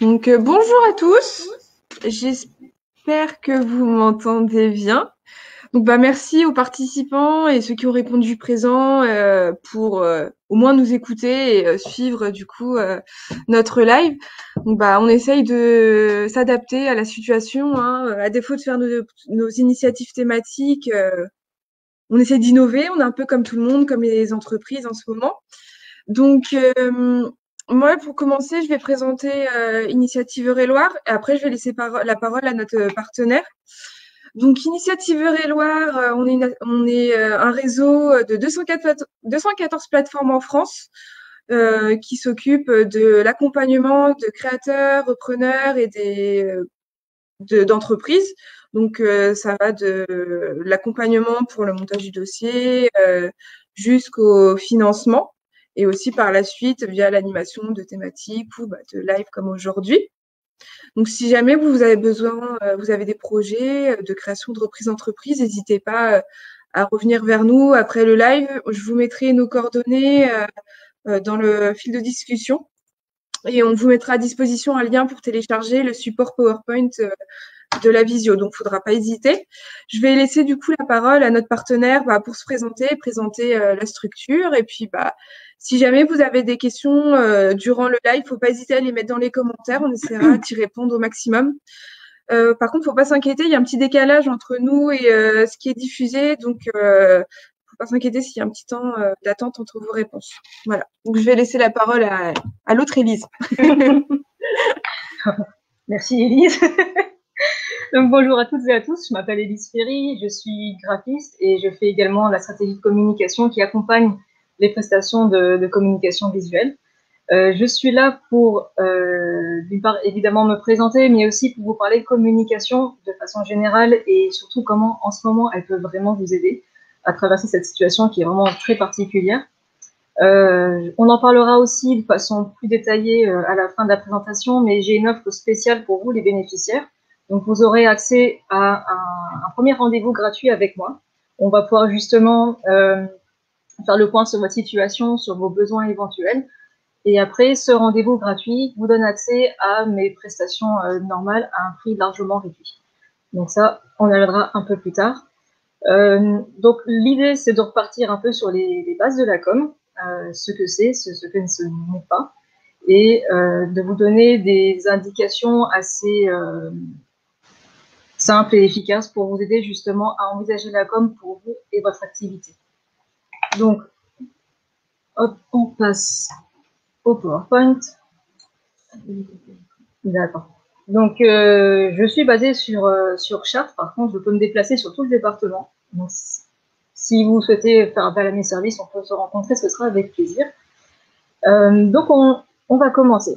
Donc, bonjour à tous. J'espère que vous m'entendez bien. Donc, merci aux participants et ceux qui ont répondu présent pour au moins nous écouter et suivre du coup notre live. Donc, on essaye de s'adapter à la situation, hein. À défaut de faire nos initiatives thématiques, on essaie d'innover. On est un peu comme tout le monde, comme les entreprises en ce moment. Donc, moi, pour commencer, je vais présenter Initiative Eure-et-Loir et après, je vais laisser la parole à notre partenaire. Donc, Initiative Eure-et-Loir, on est un réseau de 214 plateformes en France qui s'occupent de l'accompagnement de créateurs, repreneurs et d'entreprises. Donc, ça va de l'accompagnement pour le montage du dossier jusqu'au financement et aussi par la suite via l'animation de thématiques ou de live comme aujourd'hui. Donc, si jamais vous avez besoin, vous avez des projets de création de reprise d'entreprise, n'hésitez pas à revenir vers nous après le live. Je vous mettrai nos coordonnées dans le fil de discussion et on vous mettra à disposition un lien pour télécharger le support PowerPoint de la visio, donc il ne faudra pas hésiter. Je vais laisser du coup la parole à notre partenaire pour se présenter la structure. Et puis, si jamais vous avez des questions durant le live, il ne faut pas hésiter à les mettre dans les commentaires. On essaiera d'y répondre au maximum. Par contre, il ne faut pas s'inquiéter, il y a un petit décalage entre nous et ce qui est diffusé. Donc, il ne faut pas s'inquiéter s'il y a un petit temps d'attente entre vos réponses. Voilà. Donc, je vais laisser la parole à l'autre Élise. Merci Élise. Donc bonjour à toutes et à tous, je m'appelle Élise Ferry, je suis graphiste et je fais également la stratégie de communication qui accompagne les prestations de communication visuelle. Je suis là pour, d'une part, évidemment me présenter, mais aussi pour vous parler de communication de façon générale et surtout comment, en ce moment, elle peut vraiment vous aider à traverser cette situation qui est vraiment très particulière. On en parlera aussi de façon plus détaillée à la fin de la présentation, mais j'ai une offre spéciale pour vous, les bénéficiaires. Donc, vous aurez accès à un premier rendez-vous gratuit avec moi. On va pouvoir justement faire le point sur votre situation, sur vos besoins éventuels. Et après, ce rendez-vous gratuit vous donne accès à mes prestations normales à un prix largement réduit. Donc ça, on y reviendra un peu plus tard. Donc l'idée, c'est de repartir un peu sur les bases de la com, ce que c'est, ce que ce n'est pas, et de vous donner des indications assez simples et efficaces pour vous aider justement à envisager la com pour vous et votre activité. Donc, hop, on passe au PowerPoint. D'accord. Donc, je suis basée sur Chartres. Par contre, je peux me déplacer sur tout le département. Donc, si vous souhaitez faire appel à mes services, on peut se rencontrer, ce sera avec plaisir. Donc, on va commencer.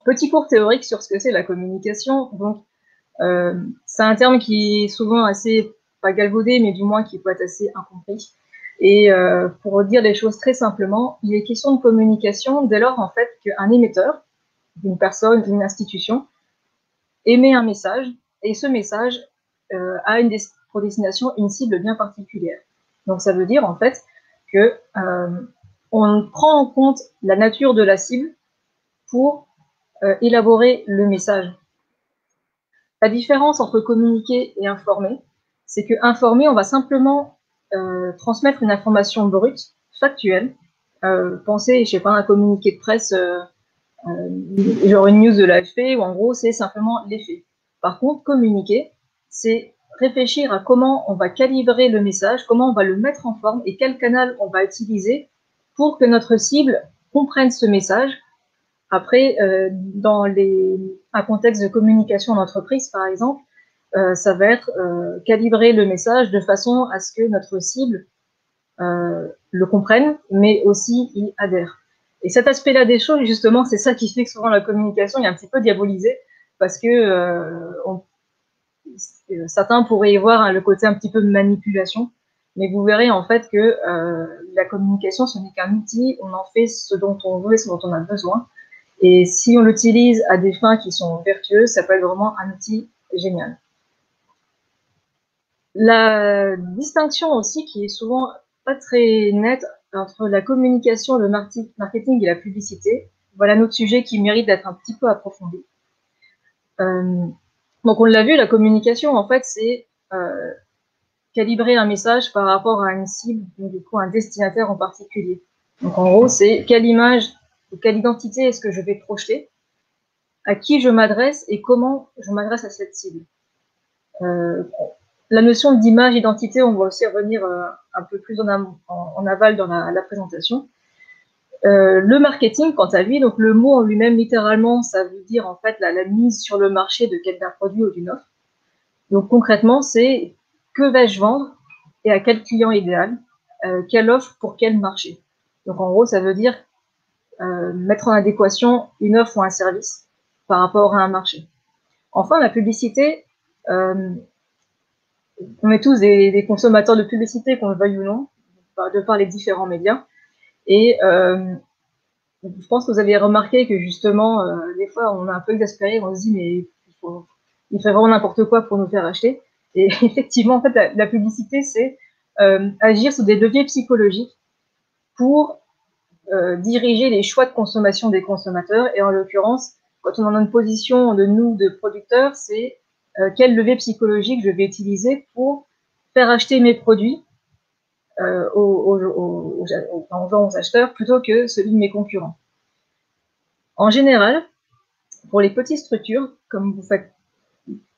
Petit cours théorique sur ce que c'est la communication. Donc, c'est un terme qui est souvent assez, pas galvaudé, mais du moins qui peut être assez incompris. Et pour dire les choses très simplement, il est question de communication dès lors, en fait, qu'un émetteur, d'une personne, d'une institution, émet un message, et ce message a pour destination une cible bien particulière. Donc ça veut dire en fait que on prend en compte la nature de la cible pour élaborer le message. La différence entre communiquer et informer, c'est que informer, on va simplement transmettre une information brute, factuelle. Pensez, je sais pas, un communiqué de presse, genre une news de l'AFP, où en gros, c'est simplement les faits. Par contre, communiquer, c'est réfléchir à comment on va calibrer le message, comment on va le mettre en forme et quel canal on va utiliser pour que notre cible comprenne ce message. Après, dans un contexte de communication d'entreprise, par exemple, ça va être calibrer le message de façon à ce que notre cible le comprenne, mais aussi y adhère. Et cet aspect-là des choses, justement, c'est ça qui fait que souvent la communication est un petit peu diabolisée, parce que certains pourraient y voir le côté un petit peu de manipulation, mais vous verrez en fait que la communication, ce n'est qu'un outil, on en fait ce dont on veut et ce dont on a besoin. Et si on l'utilise à des fins qui sont vertueuses, ça peut être vraiment un outil génial. La distinction aussi qui est souvent pas très nette entre la communication, le marketing et la publicité, voilà un autre sujet qui mérite d'être un petit peu approfondi. Donc on l'a vu, la communication, en fait, c'est calibrer un message par rapport à une cible, donc du coup un destinataire en particulier. Donc en gros, c'est quelle image ou quelle identité est-ce que je vais projeter, à qui je m'adresse et comment je m'adresse à cette cible. La notion d'image, identité, on va aussi revenir un peu plus en aval dans la présentation. Le marketing, quant à lui, donc le mot en lui-même, littéralement, ça veut dire en fait la mise sur le marché de d'un produit ou d'une offre. Donc concrètement, c'est que vais-je vendre et à quel client idéal, quelle offre pour quel marché. Donc en gros, ça veut dire mettre en adéquation une offre ou un service par rapport à un marché. Enfin, la publicité, on est tous des consommateurs de publicité, qu'on le veuille ou non, de par les différents médias. Et je pense que vous avez remarqué que justement, des fois, on est un peu exaspéré, on se dit, mais il fait vraiment n'importe quoi pour nous faire acheter. Et effectivement, en fait, la publicité, c'est agir sur des leviers psychologiques pour diriger les choix de consommation des consommateurs. Et en l'occurrence, quand on est dans une position de nous, de producteurs, c'est quel levier psychologique je vais utiliser pour faire acheter mes produits aux acheteurs plutôt que celui de mes concurrents. En général, pour les petites structures, comme vous faites,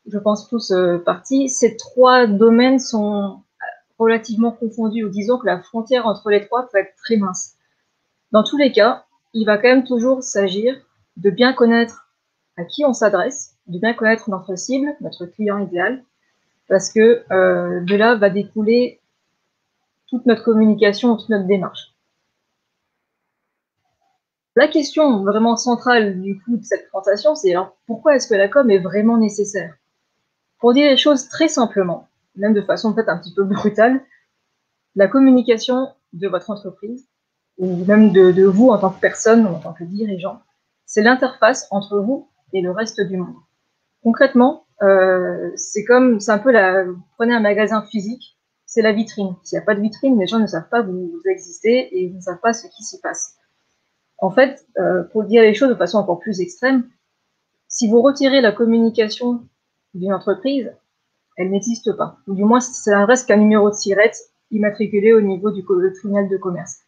je pense, tous partie, ces trois domaines sont relativement confondus, ou disons que la frontière entre les trois peut être très mince. Dans tous les cas, il va quand même toujours s'agir de bien connaître à qui on s'adresse, de bien connaître notre cible, notre client idéal, parce que de là va découler toute notre communication, toute notre démarche. La question vraiment centrale du coup de cette présentation, c'est alors pourquoi est-ce que la com est vraiment nécessaire? Pour dire les choses très simplement, même de façon peut-être un petit peu brutale, la communication de votre entreprise, ou même de vous en tant que personne, ou en tant que dirigeant, c'est l'interface entre vous et le reste du monde. Concrètement, c'est un peu vous prenez un magasin physique, c'est la vitrine. S'il n'y a pas de vitrine, les gens ne savent pas que vous existez et ils ne savent pas ce qui s'y passe. En fait, pour dire les choses de façon encore plus extrême, si vous retirez la communication d'une entreprise, elle n'existe pas. Ou du moins, ça reste qu'un numéro de SIRET immatriculé au niveau du tribunal de commerce.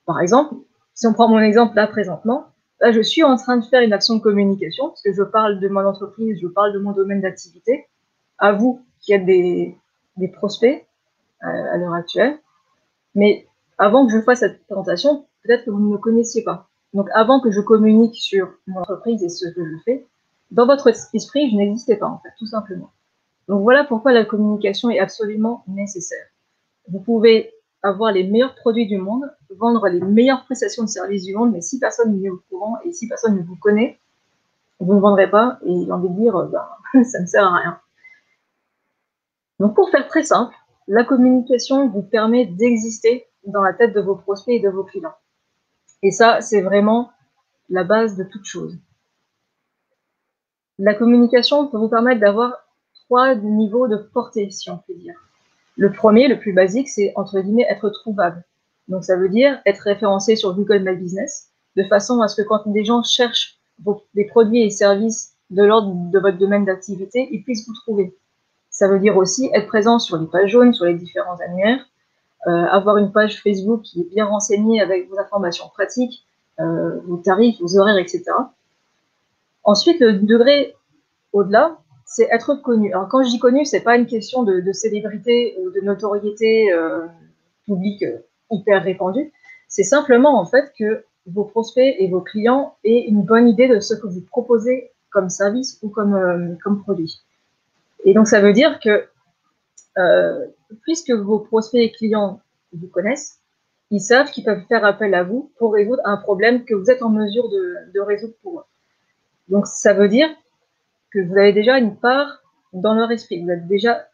Par exemple, si on prend mon exemple là présentement, là, je suis en train de faire une action de communication, parce que je parle de mon entreprise, je parle de mon domaine d'activité, à vous qui êtes des prospects à l'heure actuelle. Mais avant que je fasse cette présentation, peut-être que vous ne me connaissiez pas. Donc avant que je communique sur mon entreprise et ce que je fais, dans votre esprit, je n'existais pas en fait, tout simplement. Donc voilà pourquoi la communication est absolument nécessaire. Vous pouvez avoir les meilleurs produits du monde, vendre les meilleures prestations de services du monde, mais si personne n'est au courant et si personne ne vous connaît, vous ne vendrez pas et j'ai envie de dire, ça ne sert à rien. Donc pour faire très simple, la communication vous permet d'exister dans la tête de vos prospects et de vos clients. Et ça, c'est vraiment la base de toute chose. La communication peut vous permettre d'avoir 3 niveaux de portée, si on peut dire. Le premier, le plus basique, c'est entre guillemets être trouvable. Donc ça veut dire être référencé sur Google My Business, de façon à ce que quand des gens cherchent des produits et services de l'ordre de votre domaine d'activité, ils puissent vous trouver. Ça veut dire aussi être présent sur les pages jaunes, sur les différents annuaires, avoir une page Facebook qui est bien renseignée avec vos informations pratiques, vos tarifs, vos horaires, etc. Ensuite, le degré au-delà, c'est être connu. Alors quand je dis connu, c'est pas une question de célébrité ou de notoriété publique hyper répandue. C'est simplement en fait que vos prospects et vos clients aient une bonne idée de ce que vous proposez comme service ou comme produit. Et donc ça veut dire que puisque vos prospects et clients vous connaissent, ils savent qu'ils peuvent faire appel à vous pour résoudre un problème que vous êtes en mesure de résoudre pour eux. Donc ça veut dire que vous avez déjà une part dans leur esprit, vous êtes déjà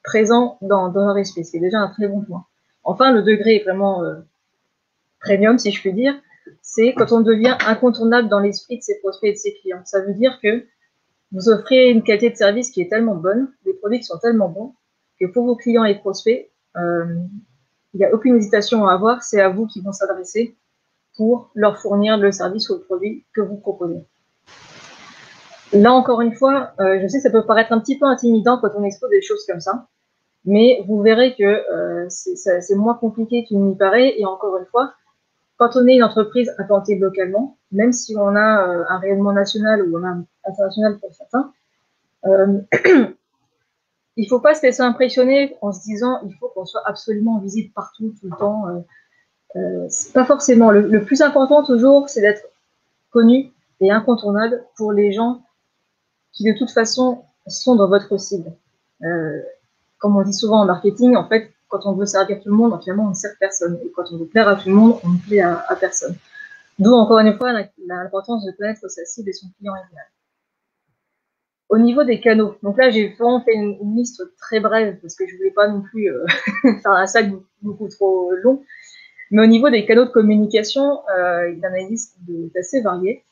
présent dans leur esprit, c'est déjà un très bon point. Enfin, le degré vraiment premium, si je puis dire, c'est quand on devient incontournable dans l'esprit de ses prospects et de ses clients. Ça veut dire que vous offrez une qualité de service qui est tellement bonne, des produits qui sont tellement bons, que pour vos clients et prospects, il n'y a aucune hésitation à avoir, c'est à vous qu'ils vont s'adresser, pour leur fournir le service ou le produit que vous proposez. Là, encore une fois, je sais que ça peut paraître un petit peu intimidant quand on expose des choses comme ça, mais vous verrez que c'est moins compliqué qu'il n'y paraît. Et encore une fois, quand on est une entreprise implantée localement, même si on a un rayonnement national ou un international pour certains, il ne faut pas se laisser impressionner en se disant il faut qu'on soit absolument visible partout, tout le temps. C'est pas forcément. Le plus important toujours, c'est d'être connu et incontournable pour les gens qui de toute façon sont dans votre cible. Comme on dit souvent en marketing, en fait, quand on veut servir tout le monde, finalement, on ne sert personne. Et quand on veut plaire à tout le monde, on ne plaît à personne. D'où, encore une fois, l'importance de connaître sa cible et son client idéal. Au niveau des canaux, donc là, j'ai vraiment fait une liste très brève parce que je ne voulais pas non plus faire un sac beaucoup trop long. Mais au niveau des canaux de communication, il y en a une liste assez variée.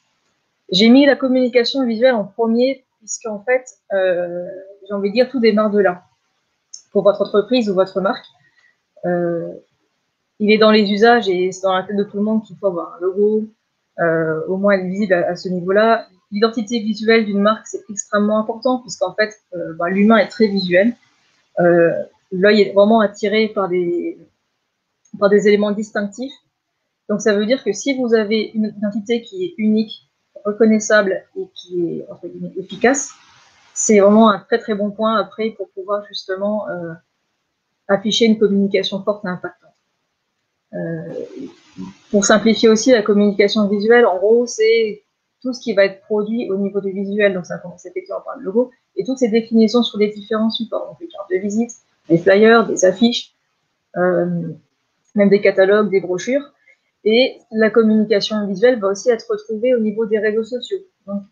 J'ai mis la communication visuelle en premier puisqu'en fait, j'ai envie de dire, tout démarre de là. Pour votre entreprise ou votre marque, il est dans les usages et c'est dans la tête de tout le monde qu'il faut avoir un logo, au moins être visible à ce niveau-là. L'identité visuelle d'une marque, c'est extrêmement important puisqu'en fait, l'humain est très visuel. L'œil est vraiment attiré par des éléments distinctifs. Donc ça veut dire que si vous avez une identité qui est unique, reconnaissable et qui est entre guillemets efficace, c'est vraiment un très très bon point après pour pouvoir justement afficher une communication forte et impactante. Pour simplifier aussi la communication visuelle, en gros, c'est tout ce qui va être produit au niveau du visuel, donc ça commence effectivement par le logo, et toutes ces définitions sur les différents supports, donc les cartes de visite, des flyers, des affiches, même des catalogues, des brochures. Et la communication visuelle va aussi être retrouvée au niveau des réseaux sociaux. Donc,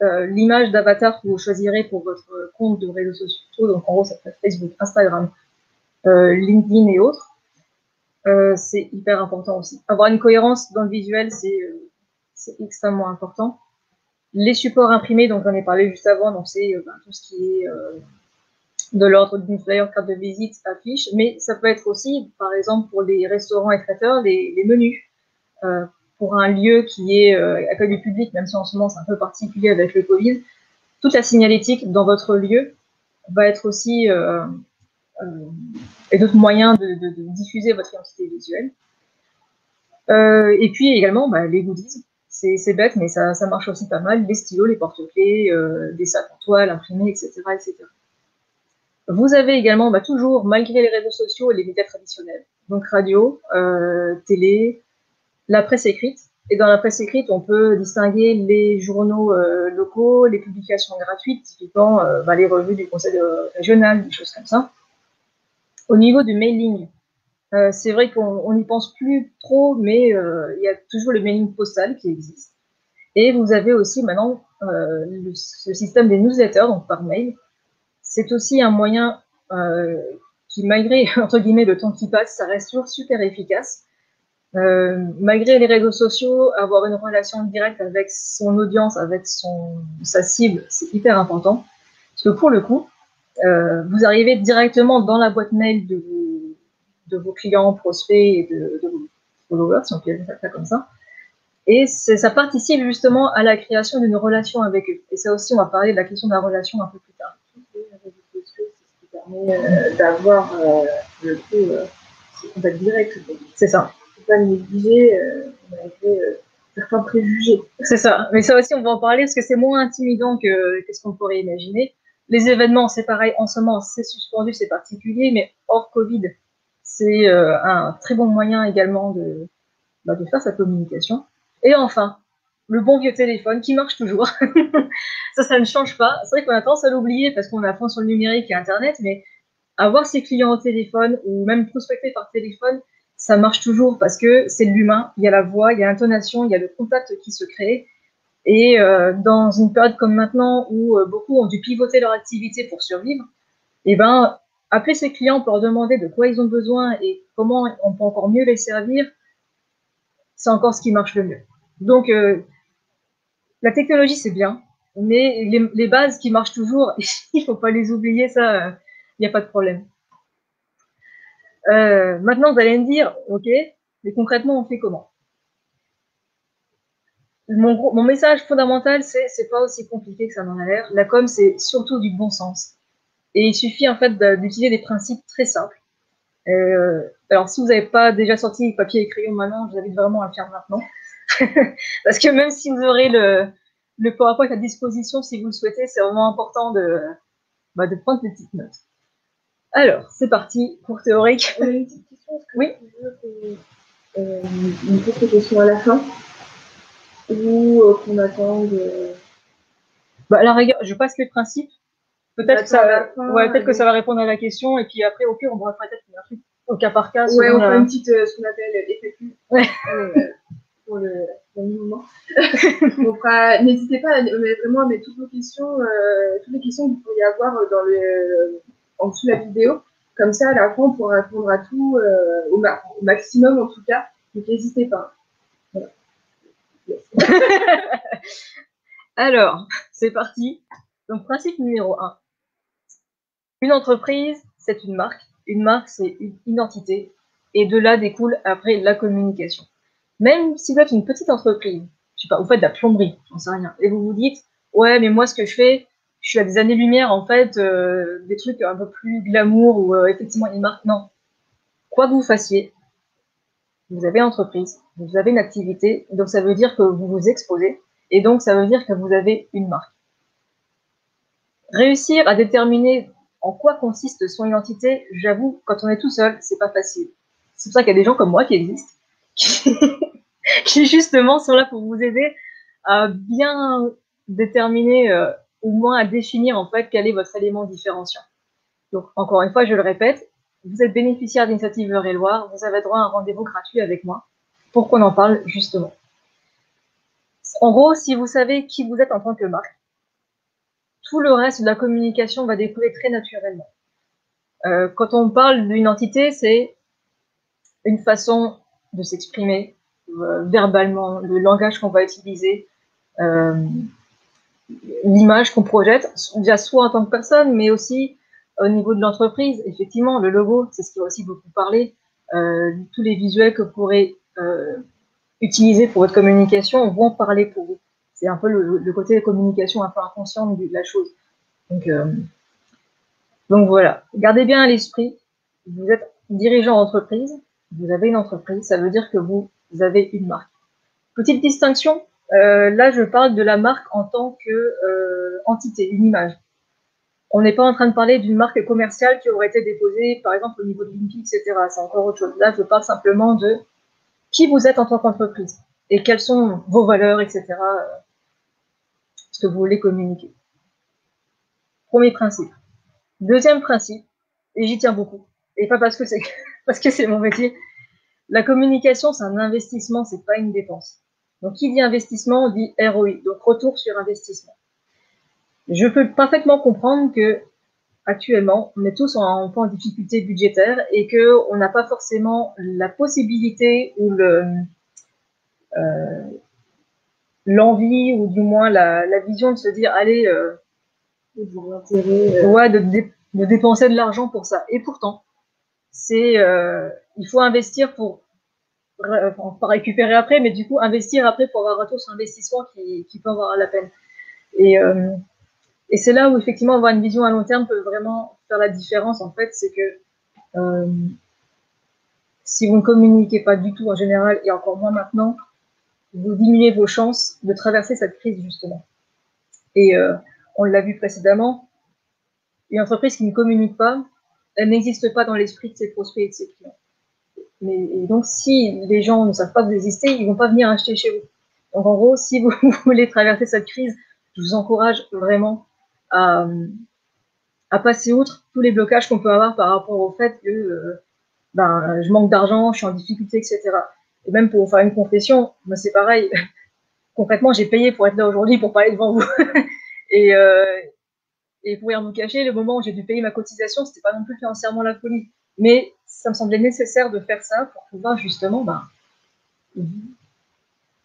l'image d'avatar que vous choisirez pour votre compte de réseaux sociaux, donc en gros, ça peut être Facebook, Instagram, LinkedIn et autres, c'est hyper important aussi. Avoir une cohérence dans le visuel, c'est extrêmement important. Les supports imprimés, donc j'en ai parlé juste avant, donc c'est tout ce qui est de l'ordre d'une flyer, carte de visite, affiche, mais ça peut être aussi, par exemple, pour les restaurants et traiteurs, les menus. Pour un lieu qui est accueil du public, même si en ce moment c'est un peu particulier avec le Covid, toute la signalétique dans votre lieu va être aussi et d'autres moyens de diffuser votre identité visuelle. Et puis également, les goodies. C'est bête, mais ça marche aussi pas mal. Les stylos, les porte-clés, des sacs en toile imprimés, etc., etc. Vous avez également, toujours, malgré les réseaux sociaux et les médias traditionnels, donc radio, télé, la presse écrite. Et dans la presse écrite, on peut distinguer les journaux locaux, les publications gratuites, typiquement les revues du conseil régional, des choses comme ça. Au niveau du mailing, c'est vrai qu'on n'y pense plus trop, mais il y a toujours le mailing postal qui existe. Et vous avez aussi maintenant ce système des newsletters, donc par mail. C'est aussi un moyen qui, malgré entre guillemets le temps qui passe, ça reste toujours super efficace. Malgré les réseaux sociaux, avoir une relation directe avec son audience, avec sa cible, c'est hyper important. Parce que pour le coup, vous arrivez directement dans la boîte mail de vos clients, prospects et de vos followers, si on peut dire ça comme ça. Et ça participe justement à la création d'une relation avec eux. Et ça aussi, on va parler de la question de la relation un peu plus tard. Les réseaux sociaux, c'est ce qui permet d'avoir ce contact direct. C'est ça. Il ne faut pas le négliger malgré certains préjugés. C'est ça. Mais ça aussi, on va en parler parce que c'est moins intimidant que ce qu'on pourrait imaginer. Les événements, c'est pareil. En ce moment, c'est suspendu, c'est particulier, mais hors Covid, c'est un très bon moyen également de faire sa communication. Et enfin, le bon vieux téléphone qui marche toujours. ça ne change pas. C'est vrai qu'on a tendance à l'oublier parce qu'on a fond sur le numérique et Internet, mais avoir ses clients au téléphone ou même prospecter par téléphone, ça marche toujours parce que c'est l'humain. Il y a la voix, il y a l'intonation, il y a le contact qui se crée. Et dans une période comme maintenant où beaucoup ont dû pivoter leur activité pour survivre, appeler ses clients pour leur demander de quoi ils ont besoin et comment on peut encore mieux les servir, c'est encore ce qui marche le mieux. Donc, la technologie, c'est bien, mais les bases qui marchent toujours, il ne faut pas les oublier, ça, il n'y a pas de problème. Maintenant, vous allez me dire, ok, mais concrètement, on fait comment? mon message fondamental, c'est pas aussi compliqué que ça m'en a l'air. La com, c'est surtout du bon sens. Et il suffit en fait d'utiliser des principes très simples. Alors, si vous n'avez pas déjà sorti papier et crayon maintenant, je vous invite vraiment à le faire maintenant. Parce que même si vous aurez le PowerPoint à disposition, si vous le souhaitez, c'est vraiment important de prendre des petites notes. Alors, c'est parti, cours théorique. Une petite question, est-ce que oui. tu veux une petite question à la fin ou qu'on attende À la rigueur, je passe les principes. Peut-être que ça va répondre à la question, et puis après, au pire, on pourra peut-être faire un truc au cas par cas. Ouais, on fait une petite, ce qu'on appelle FAQ. Ouais. Pour le moment. N'hésitez pas vraiment à mettre toutes les questions que vous pourriez avoir en dessous de la vidéo. Comme ça, à la fin, on pourra répondre à tout au maximum, en tout cas. Donc, n'hésitez pas. Voilà. Alors, c'est parti. Donc, principe numéro 1. Une entreprise, c'est une marque. Une marque, c'est une identité. Et de là découle après la communication. Même si vous êtes une petite entreprise, je sais pas, vous faites de la plomberie, j'en sais rien, et vous vous dites, ouais, mais moi, ce que je fais, je suis à des années-lumière, en fait, des trucs un peu plus glamour ou effectivement une marque. Non. Quoi que vous fassiez, vous avez une entreprise, vous avez une activité, donc ça veut dire que vous vous exposez, et donc ça veut dire que vous avez une marque. Réussir à déterminer en quoi consiste son identité, j'avoue, quand on est tout seul, c'est pas facile. C'est pour ça qu'il y a des gens comme moi qui existent, qui justement sont là pour vous aider à bien déterminer, au moins à définir en fait quel est votre élément différenciant. Donc encore une fois, je le répète, vous êtes bénéficiaire d'Initiative Eure-et-Loir, vous avez droit à un rendez-vous gratuit avec moi pour qu'on en parle justement. En gros, si vous savez qui vous êtes en tant que marque, tout le reste de la communication va découler très naturellement. Quand on parle d'une entité, c'est une façon de s'exprimer verbalement, le langage qu'on va utiliser, l'image qu'on projette, déjà soit en tant que personne, mais aussi au niveau de l'entreprise. Effectivement, le logo, c'est ce qui va aussi beaucoup parler. Tous les visuels que vous pourrez utiliser pour votre communication vont parler pour vous. C'est un peu le côté de communication un peu inconsciente de la chose. Donc voilà, gardez bien à l'esprit, vous êtes dirigeant d'entreprise, vous avez une entreprise, ça veut dire que vous avez une marque. Petite distinction, là je parle de la marque en tant que entité, une image. On n'est pas en train de parler d'une marque commerciale qui aurait été déposée, par exemple, au niveau de l'INPI, etc. C'est encore autre chose. Là, je parle simplement de qui vous êtes en tant qu'entreprise et quelles sont vos valeurs, etc. Ce que vous voulez communiquer. Premier principe. Deuxième principe, et j'y tiens beaucoup, et pas parce que c'est mon métier, la communication, c'est un investissement, c'est pas une dépense. Donc, qui dit investissement, dit ROI, donc retour sur investissement. Je peux parfaitement comprendre que actuellement, on est tous un peu en difficulté budgétaire et qu'on n'a pas forcément la possibilité ou l'envie ou du moins la vision de se dire allez, de dépenser de l'argent pour ça. Et pourtant, il faut investir pour pas récupérer après, mais du coup investir après pour avoir un retour sur investissement qui peut avoir la peine. Et c'est là où effectivement avoir une vision à long terme peut vraiment faire la différence. En fait, c'est que si vous ne communiquez pas du tout en général, et encore moins maintenant, vous diminuez vos chances de traverser cette crise justement. Et on l'a vu précédemment, une entreprise qui ne communique pas, elle n'existe pas dans l'esprit de ses prospects et de ses clients. Et donc, si les gens ne savent pas que vous existez, ils ne vont pas venir acheter chez vous. Donc, en gros, si vous voulez traverser cette crise, je vous encourage vraiment à passer outre tous les blocages qu'on peut avoir par rapport au fait que je manque d'argent, je suis en difficulté, etc. Et même pour vous faire une confession, moi c'est pareil. Concrètement, j'ai payé pour être là aujourd'hui, pour parler devant vous. et pour rien vous cacher, le moment où j'ai dû payer ma cotisation, c'était pas non plus financièrement la folie. Mais ça me semblait nécessaire de faire ça pour pouvoir justement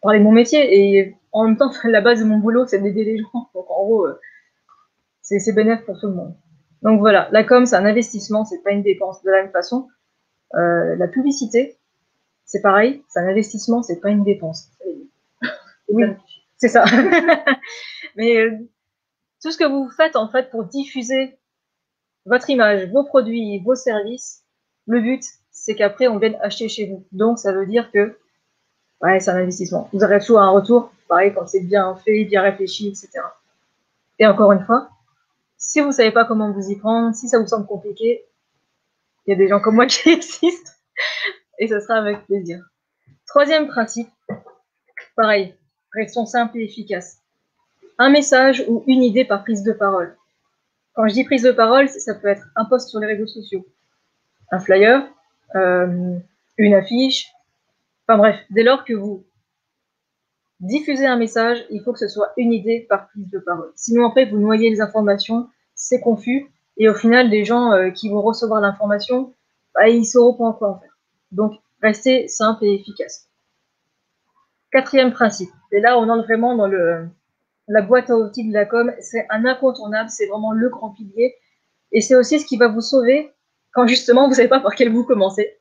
parler de mon métier. Et en même temps, la base de mon boulot, c'est d'aider les gens. Donc en gros, c'est bénéfique pour tout le monde. Donc voilà, la com, c'est un investissement, c'est pas une dépense. De la même façon, la publicité, c'est pareil, c'est un investissement, c'est pas une dépense. Oui. C'est ça. Mais tout ce que vous faites en fait pour diffuser votre image, vos produits, vos services, le but, c'est qu'après, on vienne acheter chez vous. Donc, ça veut dire que, ouais, c'est un investissement. Vous aurez toujours un retour, pareil, quand c'est bien fait, bien réfléchi, etc. Et encore une fois, si vous ne savez pas comment vous y prendre, si ça vous semble compliqué, il y a des gens comme moi qui existent, et ça sera avec plaisir. Troisième principe, pareil, restons simples et efficaces. Un message ou une idée par prise de parole. Quand je dis prise de parole, ça peut être un post sur les réseaux sociaux, un flyer, une affiche, enfin bref, dès lors que vous diffusez un message, il faut que ce soit une idée par prise de parole. Sinon, après, vous noyez les informations, c'est confus, et au final, les gens qui vont recevoir l'information, bah, ils ne sauront pas quoi en faire. Donc, restez simple et efficace. Quatrième principe, et là, on entre vraiment dans la boîte à outils de la com, c'est un incontournable, c'est vraiment le grand pilier, et c'est aussi ce qui va vous sauver quand justement vous ne savez pas par quel bout commencer.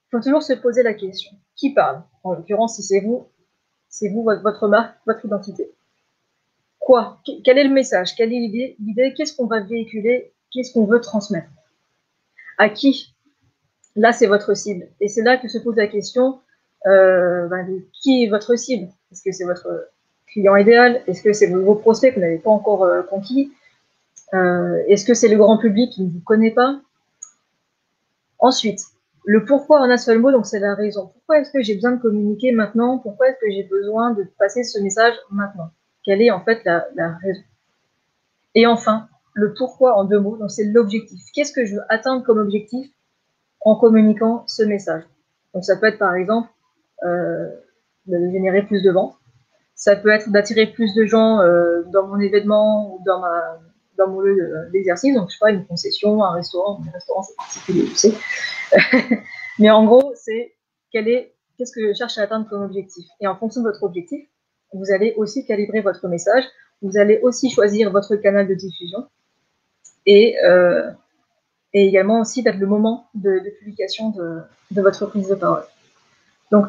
Il faut toujours se poser la question. Qui parle? En l'occurrence, si c'est vous, votre marque, votre identité. Quoi? Quel est le message? Quelle est l'idée? Qu'est-ce qu'on va véhiculer? Qu'est-ce qu'on veut transmettre? À qui? Là, c'est votre cible. Et c'est là que se pose la question de qui est votre cible? Est-ce que c'est votre client idéal? Est-ce que c'est vos prospects que vous n'avez pas encore conquis? Est-ce que c'est le grand public qui ne vous connaît pas? Ensuite, le pourquoi en un seul mot, donc c'est la raison. Pourquoi est-ce que j'ai besoin de communiquer maintenant? Pourquoi est-ce que j'ai besoin de passer ce message maintenant? Quelle est en fait la raison? Et enfin, le pourquoi en deux mots, donc c'est l'objectif. Qu'est-ce que je veux atteindre comme objectif en communiquant ce message? Donc ça peut être par exemple de générer plus de ventes. Ça peut être d'attirer plus de gens dans mon événement ou dans mon lieu d'exercice. Donc je sais pas, une concession, un restaurant c'est particulier, tu sais. Mais en gros, c'est qu'est-ce que je cherche à atteindre comme objectif. Et en fonction de votre objectif, vous allez aussi calibrer votre message. Vous allez aussi choisir votre canal de diffusion et également aussi d'être le moment de publication de votre prise de parole. Donc,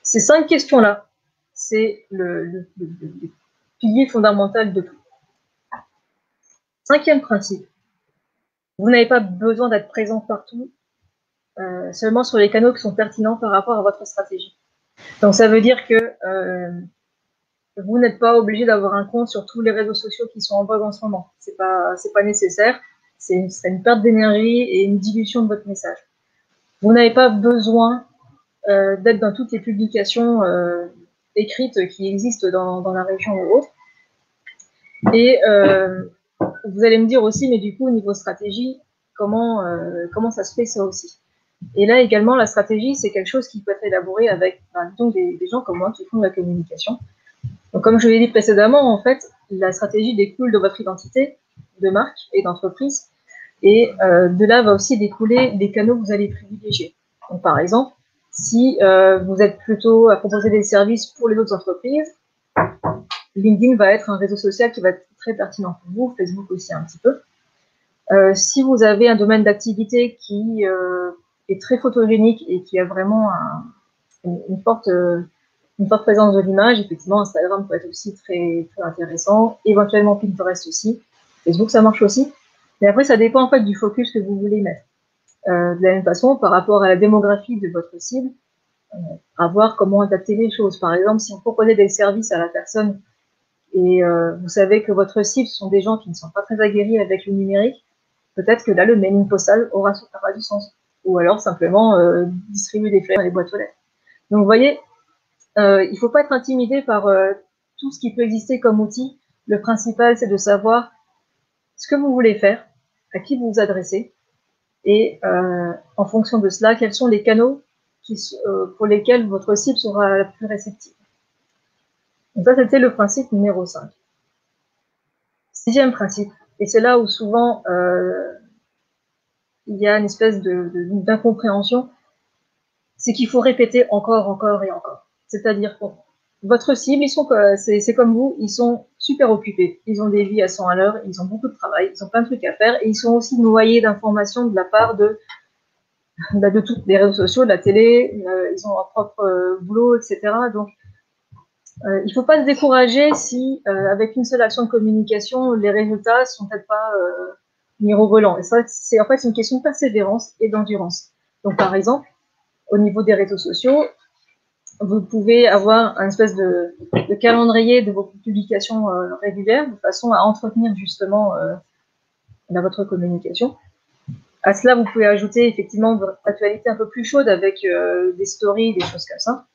ces 5 questions-là, c'est le pilier fondamental de tout. 5e principe, vous n'avez pas besoin d'être présent partout, seulement sur les canaux qui sont pertinents par rapport à votre stratégie. Donc, ça veut dire que vous n'êtes pas obligé d'avoir un compte sur tous les réseaux sociaux qui sont en vogue en ce moment. C'est pas nécessaire. Ce serait une perte d'énergie et une dilution de votre message. Vous n'avez pas besoin d'être dans toutes les publications écrites qui existent dans la région ou autre. Et vous allez me dire aussi, mais du coup, au niveau stratégie, comment ça se fait ça aussi? Et là également, la stratégie, c'est quelque chose qui peut être élaboré avec des gens comme moi qui font de la communication. Donc, comme je l'ai dit précédemment, en fait, la stratégie découle de votre identité de marque et d'entreprise. Et de là va aussi découler les canaux que vous allez privilégier. Donc, par exemple, si vous êtes plutôt à proposer des services pour les autres entreprises, LinkedIn va être un réseau social qui va être très pertinent pour vous, Facebook aussi un petit peu. Si vous avez un domaine d'activité qui est très photogénique et qui a vraiment une forte présence de l'image, effectivement, Instagram peut être aussi très, très intéressant, éventuellement Pinterest aussi, Facebook ça marche aussi, mais après ça dépend en fait du focus que vous voulez mettre. De la même façon, par rapport à la démographie de votre cible, à voir comment adapter les choses. Par exemple, si vous proposez des services à la personne et vous savez que votre cible sont des gens qui ne sont pas très aguerris avec le numérique, peut-être que là, le mailing postal aura du sens. Ou alors simplement distribuer des flyers dans les boîtes aux lettres. Donc, vous voyez, il ne faut pas être intimidé par tout ce qui peut exister comme outil. Le principal, c'est de savoir ce que vous voulez faire, à qui vous vous adressez, et en fonction de cela, quels sont les canaux pour lesquels votre cible sera la plus réceptive. Donc ça, c'était le principe numéro 5. 6e principe, et c'est là où souvent il y a une espèce d'incompréhension, c'est qu'il faut répéter encore et encore. C'est-à-dire que votre cible, c'est comme vous, ils sont super occupés. Ils ont des vies à 100 à l'heure, ils ont beaucoup de travail, ils ont plein de trucs à faire, et ils sont aussi noyés d'informations de la part de tous les réseaux sociaux, de la télé, ils ont leur propre boulot, etc. Donc, Il ne faut pas se décourager si, avec une seule action de communication, les résultats ne sont peut-être pas mirobolants. Et ça, c'est en fait une question de persévérance et d'endurance. Donc, par exemple, au niveau des réseaux sociaux, vous pouvez avoir un espèce de calendrier de vos publications régulières, de façon à entretenir justement votre communication. À cela, vous pouvez ajouter effectivement votre actualité un peu plus chaude avec des stories, des choses comme ça.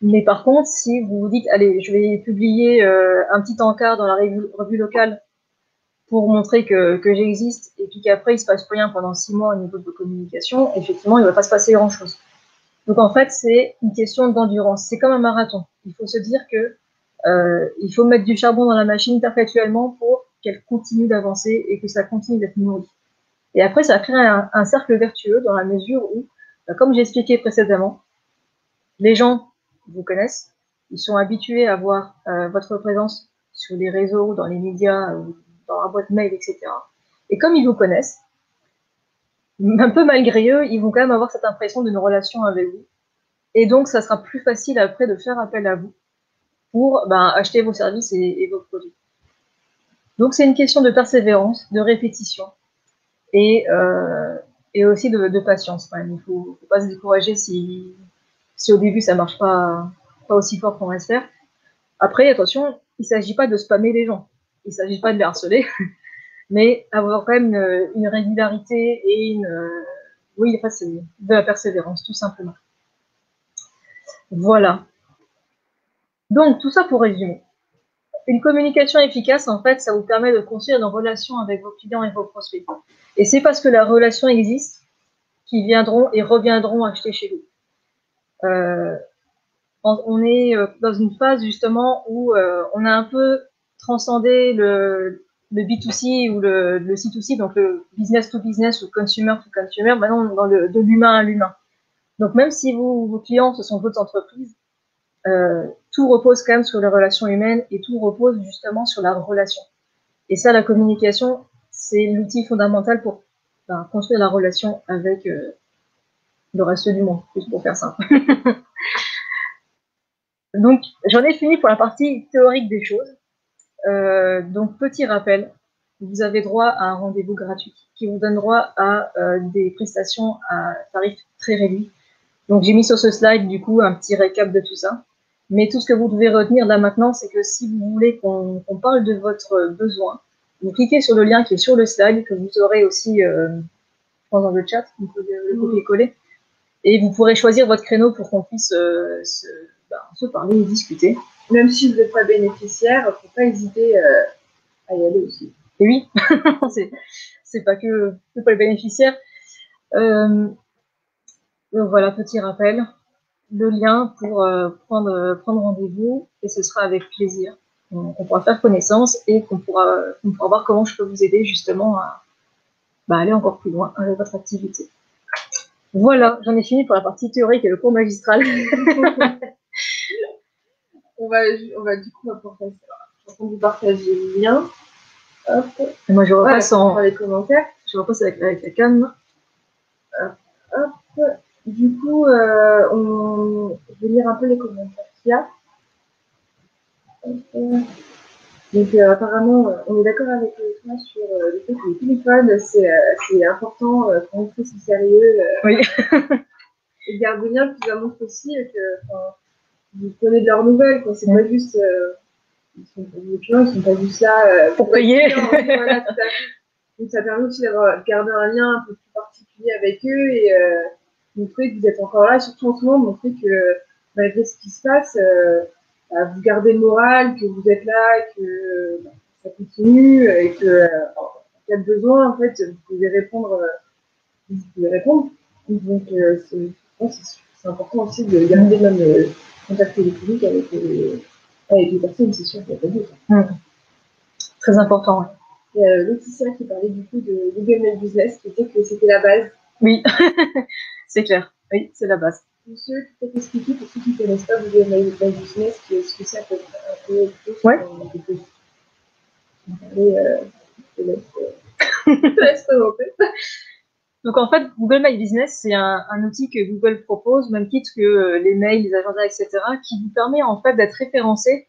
Mais par contre, si vous vous dites, allez, je vais publier un petit encart dans la revue locale pour montrer que j'existe, et puis qu'après, il ne se passe rien pendant 6 mois au niveau de vos communications, effectivement, il ne va pas se passer grand-chose. Donc en fait, c'est une question d'endurance. C'est comme un marathon. Il faut se dire que il faut mettre du charbon dans la machine perpétuellement pour qu'elle continue d'avancer et que ça continue d'être nourri. Et après, ça crée un cercle vertueux dans la mesure où, comme j'ai expliqué précédemment, les gens vous connaissent, ils sont habitués à voir votre présence sur les réseaux, dans les médias, dans la boîte mail, etc. Et comme ils vous connaissent, un peu malgré eux, ils vont quand même avoir cette impression d'une relation avec vous. Et donc, ça sera plus facile après de faire appel à vous pour acheter vos services et vos produits. Donc, c'est une question de persévérance, de répétition et aussi de patience. Quand même. Il ne faut pas se décourager si au début, ça ne marche pas aussi fort qu'on espère. Après, attention, il ne s'agit pas de spammer les gens. Il ne s'agit pas de les harceler, mais avoir quand même une régularité et oui, enfin, c'est de la persévérance, tout simplement. Voilà. Donc, tout ça pour résumer. Une communication efficace, en fait, ça vous permet de construire une relation avec vos clients et vos prospects. Et c'est parce que la relation existe qu'ils viendront et reviendront acheter chez vous. On est dans une phase, justement, où on a un peu transcendé le B2C ou le C2C, donc le business to business ou consumer to consumer. Maintenant, on est dans de l'humain à l'humain. Donc, même si vos clients, ce sont d'autres entreprises, tout repose quand même sur les relations humaines et tout repose justement sur la relation. Et ça, la communication, c'est l'outil fondamental pour construire la relation avec le reste du monde, juste pour faire simple. Donc, j'en ai fini pour la partie théorique des choses. Donc, petit rappel, vous avez droit à un rendez-vous gratuit qui vous donne droit à des prestations à tarif très réduit. Donc, j'ai mis sur ce slide, du coup, un petit récap de tout ça. Mais tout ce que vous devez retenir là maintenant, c'est que si vous voulez qu'on parle de votre besoin, vous cliquez sur le lien qui est sur le slide, que vous aurez aussi dans le chat, vous pouvez le copier-coller. Et vous pourrez choisir votre créneau pour qu'on puisse se parler et discuter. Même si vous n'êtes pas bénéficiaire, il ne faut pas hésiter à y aller aussi. Et oui, c'est pas que pour les bénéficiaires. Donc voilà, petit rappel. Le lien pour prendre rendez-vous, et ce sera avec plaisir. On pourra faire connaissance et qu'on pourra voir comment je peux vous aider justement à aller encore plus loin avec votre activité. Voilà, j'en ai fini pour la partie théorique et le cours magistral. on va du coup vous partager le lien. Hop. Et moi je repasse dans les commentaires. Je repasse avec la cam. Hop. Du coup, je vais lire un peu les commentaires qu'il y a. Donc apparemment, on est d'accord avec toi sur le fait que le téléphone, c'est important quand on fait c'est sérieux. Oui. Et le gardien qui va montrer aussi que vous prenez de leurs nouvelles, quoi. C'est pas juste les clients, ils sont pas juste là pour payer. Voilà, tout à fait. Donc ça permet aussi de garder un lien un peu plus particulier avec eux et montrer que vous êtes encore là, surtout en ce moment, montrer que malgré ce qui se passe, vous gardez le moral, que vous êtes là, que ça continue et que en cas de besoin, en fait, vous pouvez répondre. Donc c'est important aussi de garder même le contact téléphonique avec les personnes, c'est sûr qu'il n'y a pas de doute. Très important, oui. Laetitia qui parlait du coup de Google My Business, qui disait que c'était la base. Oui, c'est clair. Oui, c'est la base. Pour ceux qui peuvent expliquer, pour ceux qui ne connaissent pas Google My Business, ce que c'est un peu plus. Ouais. Je te laisse présenter. Donc en fait, Google My Business, c'est un outil que Google propose, même titre que les mails, les agendas, etc., qui vous permet en fait d'être référencé.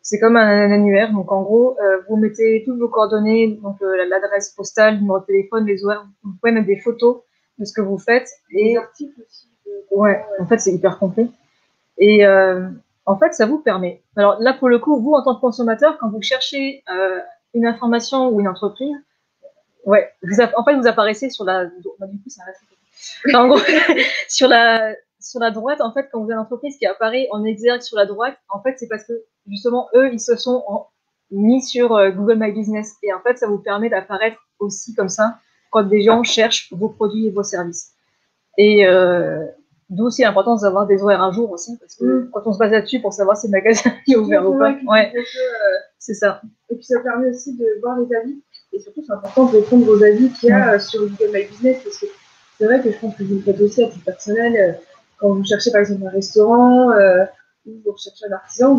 C'est comme un annuaire. Donc en gros, vous mettez toutes vos coordonnées, donc l'adresse postale, le numéro de téléphone, les horaires. Vous pouvez mettre des photos de ce que vous faites. Des Et articles aussi. ouais, en fait, c'est hyper complet. Et en fait, ça vous permet. Alors là, pour le coup, vous, en tant que consommateur, quand vous cherchez une information ou une entreprise, ouais, en fait, vous apparaissez sur la. Bah, du coup, ça reste. Enfin, en gros, sur la droite, en fait, quand vous avez une entreprise qui apparaît en exergue sur la droite, en fait, c'est parce que justement, eux, ils se sont mis sur Google My Business. Et en fait, ça vous permet d'apparaître aussi comme ça quand des gens cherchent vos produits et vos services. Et d'où aussi l'importance d'avoir des horaires à jour aussi, parce que quand on se base là-dessus pour savoir si le magasin est ouvert ou pas. Ouais, c'est ça. Et puis ça permet aussi de voir les avis. Et surtout, c'est important de répondre aux avis qu'il y a sur Google My Business, parce que c'est vrai que je pense que vous le faites aussi à titre personnel. Quand vous cherchez par exemple un restaurant ou vous recherchez un artisan,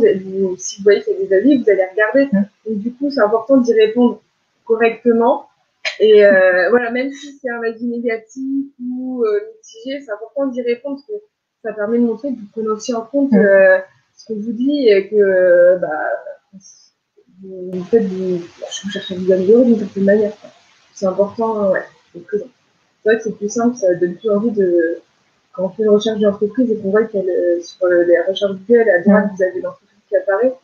si vous voyez qu'il y a des avis, vous allez regarder. Donc du coup, c'est important d'y répondre correctement. Et voilà, même si c'est un avis négatif ou mitigé, c'est important d'y répondre parce que ça permet de montrer que vous prenez aussi en compte ce qu'on vous dit et que vous faites vous cherchez à vous améliorer d'une certaine manière. C'est important, ouais, d'être présent. C'est vrai que c'est plus simple, ça donne plus envie de. Quand on fait une recherche d'entreprise et qu'on voit qu'elle sur les recherches Google, à droite, vous avez l'entreprise qui apparaît,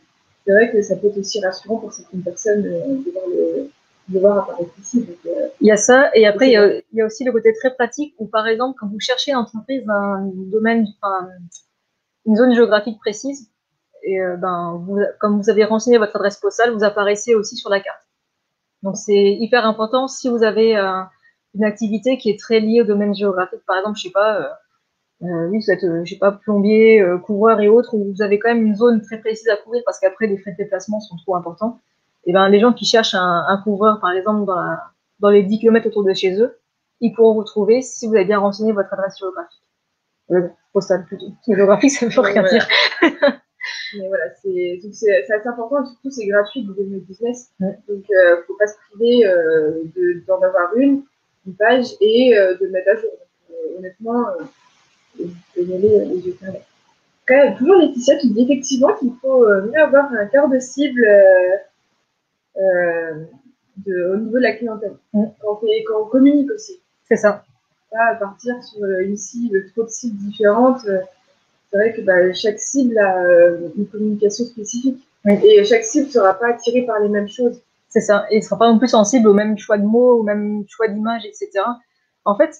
c'est vrai que ça peut être aussi rassurant pour certaines personnes de voir apparaître ici. Donc, il y a ça, et après, il y a aussi le côté très pratique où, par exemple, quand vous cherchez une entreprise dans un domaine, une zone géographique précise, et comme vous avez renseigné votre adresse postale, vous apparaissez aussi sur la carte. Donc c'est hyper important si vous avez une activité qui est très liée au domaine géographique. Par exemple, je sais pas, oui, vous êtes, je sais pas, plombier, couvreur et autres, où vous avez quand même une zone très précise à couvrir parce qu'après les frais de déplacement sont trop importants. Et ben les gens qui cherchent un couvreur, par exemple, dans les 10 km autour de chez eux, ils pourront vous trouver si vous avez bien renseigné votre adresse géographique. Postale plutôt. Géographique, ça ne veut rien dire. Mais voilà, c'est assez important, surtout c'est gratuit Google My Business. Donc il ne faut pas se priver d'en avoir une page et de le mettre à jour. Donc, honnêtement, vous pouvez y aller les yeux fermés. Après, toujours Laetitia qui dit effectivement qu'il faut mieux avoir un cœur de cible au niveau de la clientèle. Quand on communique aussi. C'est ça. Pas partir sur une cible, trop de cibles différentes. C'est vrai que chaque cible a une communication spécifique. Oui. Et chaque cible ne sera pas attirée par les mêmes choses. C'est ça. Et il ne sera pas non plus sensible au même choix de mots, au même choix d'images, etc. En fait,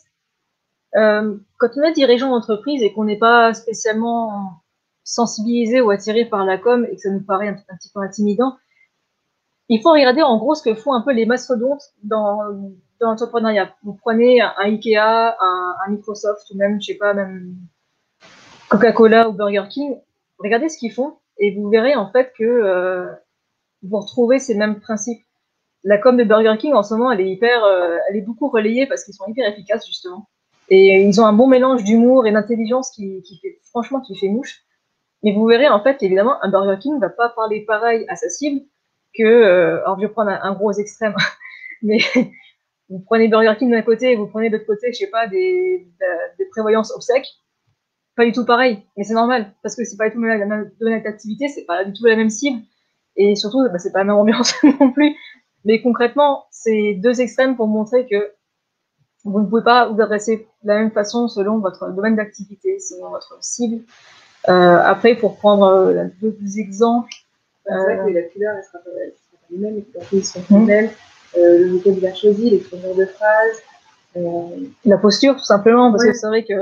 quand on est dirigeant d'entreprise et qu'on n'est pas spécialement sensibilisé ou attiré par la com et que ça nous paraît un petit peu intimidant, il faut regarder en gros ce que font un peu les mastodontes dans l'entrepreneuriat. Vous prenez un Ikea, un Microsoft ou même, je sais pas, même Coca-Cola ou Burger King, regardez ce qu'ils font et vous verrez en fait que vous retrouvez ces mêmes principes. La com de Burger King en ce moment, elle est beaucoup relayée parce qu'ils sont hyper efficaces justement. Et ils ont un bon mélange d'humour et d'intelligence qui fait mouche. Mais vous verrez en fait évidemment un Burger King ne va pas parler pareil à sa cible que, alors je vais prendre un gros extrême, mais vous prenez Burger King d'un côté et vous prenez de l'autre côté, je sais pas, des prévoyances obsèques, pas du tout pareil, mais c'est normal, parce que c'est pas du tout le même domaine d'activité, c'est pas du tout la même cible, et surtout, c'est pas la même ambiance non plus. Mais concrètement, c'est deux extrêmes pour montrer que vous ne pouvez pas vous adresser de la même façon selon votre domaine d'activité, selon votre cible. Après, pour prendre d'autres exemples. C'est vrai que la couleur, elle sera pas les mêmes, les couleurs sont les mêmes, le vocabulaire choisi, les tournures de phrases. La posture, tout simplement, parce que c'est vrai que.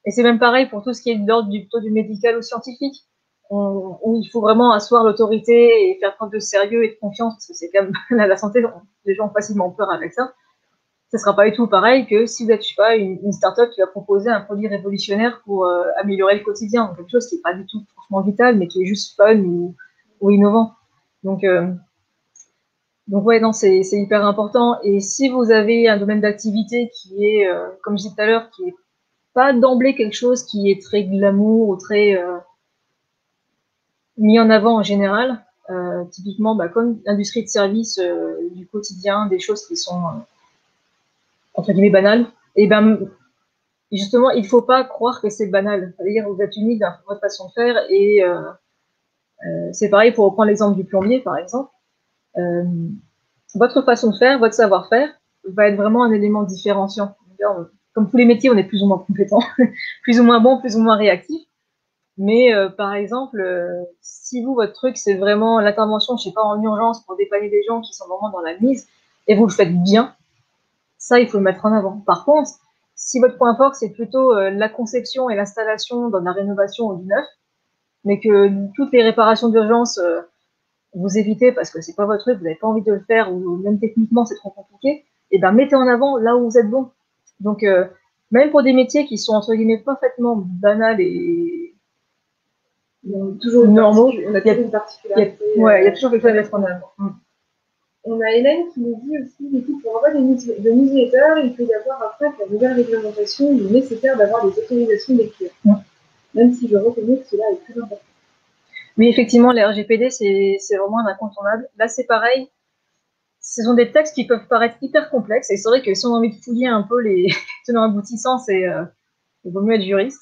Et c'est même pareil pour tout ce qui est de l'ordre plutôt du médical ou scientifique, où il faut vraiment asseoir l'autorité et faire preuve de sérieux et de confiance, parce que c'est quand même la santé, les gens ont facilement peur avec ça. Ça sera pas du tout pareil que si vous êtes, je sais pas, une start-up qui va proposer un produit révolutionnaire pour améliorer le quotidien, donc quelque chose qui est pas du tout franchement vital, mais qui est juste fun ou innovant. Donc ouais, non, c'est hyper important. Et si vous avez un domaine d'activité qui est, comme je disais tout à l'heure, qui est pas d'emblée quelque chose qui est très glamour ou très mis en avant en général, typiquement comme l'industrie de service du quotidien, des choses qui sont entre guillemets banal, et ben justement, il ne faut pas croire que c'est banal. C'est-à-dire vous êtes unique dans votre façon de faire, et c'est pareil pour reprendre l'exemple du plombier, par exemple. Votre façon de faire, votre savoir-faire va être vraiment un élément différenciant. Comme tous les métiers, on est plus ou moins compétent, plus ou moins bon, plus ou moins réactif. Mais par exemple, si vous, votre truc, c'est vraiment l'intervention, je sais pas, en urgence pour dépanner des gens qui sont vraiment dans la mise, et vous le faites bien, ça, il faut le mettre en avant. Par contre, si votre point fort, c'est plutôt la conception et l'installation dans la rénovation ou du neuf, mais que toutes les réparations d'urgence, vous évitez parce que c'est pas votre truc, vous n'avez pas envie de le faire, ou même techniquement, c'est trop compliqué, et ben mettez en avant là où vous êtes bon. Donc, même pour des métiers qui sont, entre guillemets, parfaitement banals et toujours normaux, on a toujours une particularité. Il y a toujours quelque chose à mettre en avant. On a Hélène qui nous dit aussi, du coup, pour avoir de newsletters, il peut y avoir après la nouvelle réglementation, il est nécessaire d'avoir les autorisations des clients. Même si je reconnais que cela est plus important. Oui, effectivement, les RGPD, c'est vraiment un incontournable. Là, c'est pareil. Ce sont des textes qui peuvent paraître hyper complexes, et c'est vrai que si on a envie de fouiller un peu les tenants aboutissants, il vaut mieux être juriste.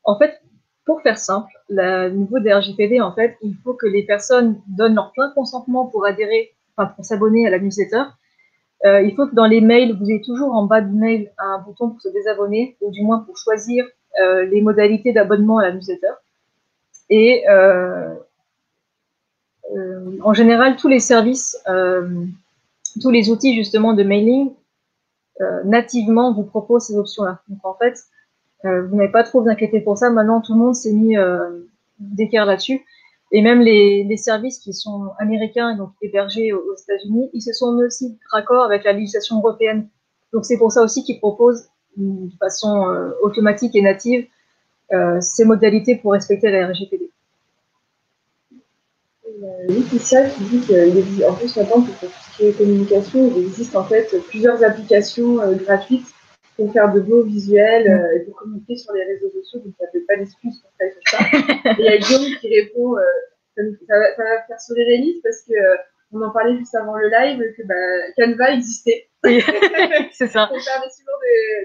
En fait, pour faire simple, au niveau des RGPD, en fait, il faut que les personnes donnent leur plein consentement pour adhérer, enfin pour s'abonner à la newsletter. Il faut que dans les mails, vous ayez toujours en bas du mail un bouton pour se désabonner, ou du moins pour choisir les modalités d'abonnement à la newsletter. Et en général, tous les services, tous les outils justement de mailing, nativement vous proposent ces options-là. Donc en fait, vous n'avez pas trop à vous inquiéter pour ça. Maintenant, tout le monde s'est mis d'équerre là-dessus. Et même les services qui sont américains, donc hébergés aux États-Unis, ils se sont mis aussi raccord avec la législation européenne. Donc c'est pour ça aussi qu'ils proposent de façon automatique et native ces modalités pour respecter la RGPD. Laetitia qui dit qu'en plus maintenant pour tout ce qui est communication, il existe en fait plusieurs applications gratuites pour faire de beaux visuels et pour communiquer sur les réseaux sociaux, donc ça ne fait pas d'excuse pour faire ça. Et il y a Guillaume qui répond, ça va faire sourire Élise parce que on en parlait juste avant le live que Canva existait. C'est ça. Pour faire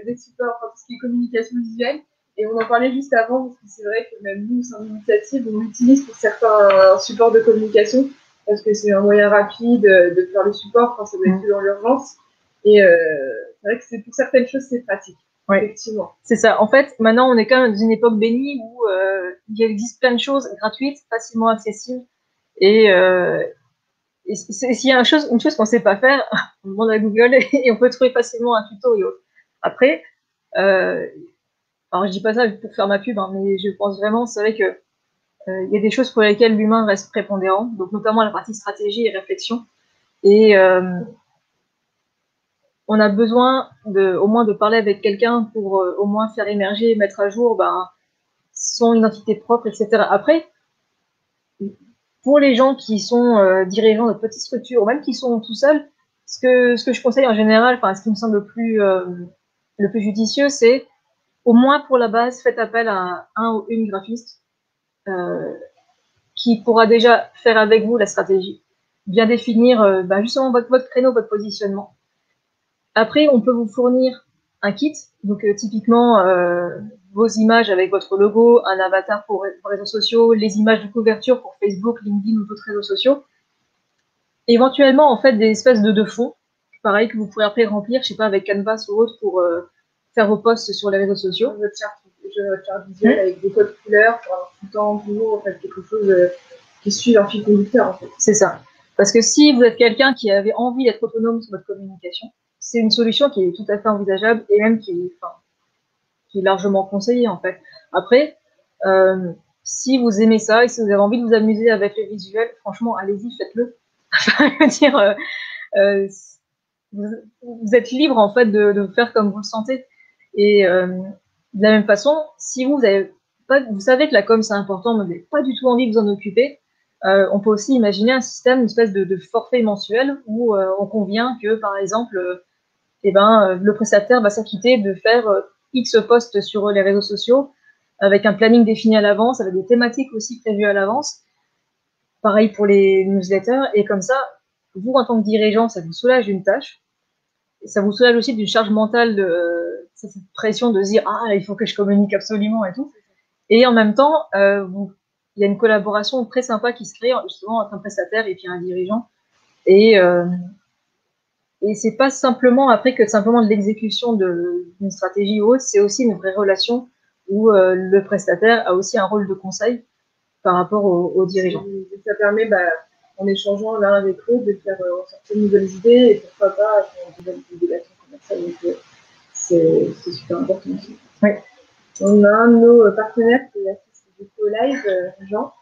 des supports, enfin, tout ce qui est communication visuelle. Et on en parlait juste avant, parce que c'est vrai que même nous, c'est une initiative, on l'utilise pour certains supports de communication, parce que c'est un moyen rapide de faire le support quand ça doit être fait dans l'urgence. Et c'est vrai que pour certaines choses, c'est pratique. Ouais. Effectivement. C'est ça. En fait, maintenant, on est quand même dans une époque bénie où il existe plein de choses gratuites, facilement accessibles. Et s'il y a une chose qu'on ne sait pas faire, on demande à Google et on peut trouver facilement un tuto et autres. Après, alors je dis pas ça pour faire ma pub, hein, mais je pense vraiment, c'est vrai que il y a des choses pour lesquelles l'humain reste prépondérant, donc notamment la partie stratégie et réflexion. Et on a besoin au moins de parler avec quelqu'un pour au moins faire émerger et mettre à jour son identité propre, etc. Après, pour les gens qui sont dirigeants de petites structures, ou même qui sont tout seuls, ce que je conseille en général, enfin ce qui me semble le plus judicieux, c'est au moins pour la base, faites appel à un ou une graphiste qui pourra déjà faire avec vous la stratégie, bien définir justement votre créneau, votre positionnement. Après, on peut vous fournir un kit, donc typiquement vos images avec votre logo, un avatar pour vos réseaux sociaux, les images de couverture pour Facebook, LinkedIn ou d'autres réseaux sociaux. Éventuellement, en fait, des espèces de fonds, pareil, que vous pourrez après remplir, je sais pas, avec Canvas ou autre pour faire vos posts sur les réseaux sociaux. Votre charte visuelle avec des codes couleurs pour avoir tout le temps, toujours, en fait, quelque chose qui suit un fil conducteur, en fait. C'est ça. Parce que si vous êtes quelqu'un qui avait envie d'être autonome sur votre communication, c'est une solution qui est tout à fait envisageable et même qui est largement conseillée, en fait. Après, si vous aimez ça et si vous avez envie de vous amuser avec le visuel, franchement, allez-y, faites-le. dire, vous êtes libre, en fait, de faire comme vous le sentez. Et de la même façon, si vous savez que la com, c'est important, mais vous n'avez pas du tout envie de vous en occuper, on peut aussi imaginer un système, une espèce de forfait mensuel où on convient que, par exemple, le prestataire va s'acquitter de faire X posts sur les réseaux sociaux avec un planning défini à l'avance, avec des thématiques aussi prévues à l'avance. Pareil pour les newsletters. Et comme ça, vous, en tant que dirigeant, ça vous soulage une tâche. ça vous soulage aussi d'une charge mentale de cette pression de se dire ah, il faut que je communique absolument et tout. Et en même temps, il y a une collaboration très sympa qui se crée justement entre un prestataire et puis un dirigeant. Et c'est pas simplement après que simplement de l'exécution d'une stratégie ou autre, c'est aussi une vraie relation où le prestataire a aussi un rôle de conseil par rapport aux dirigeants. Ça permet, en échangeant l'un avec l'autre, de faire ressortir de nouvelles idées et pourquoi pas de nouvelles idées d'action commerciale. Donc, c'est super important aussi. Oui. On a un de nos partenaires qui assiste du coup au live, Jean,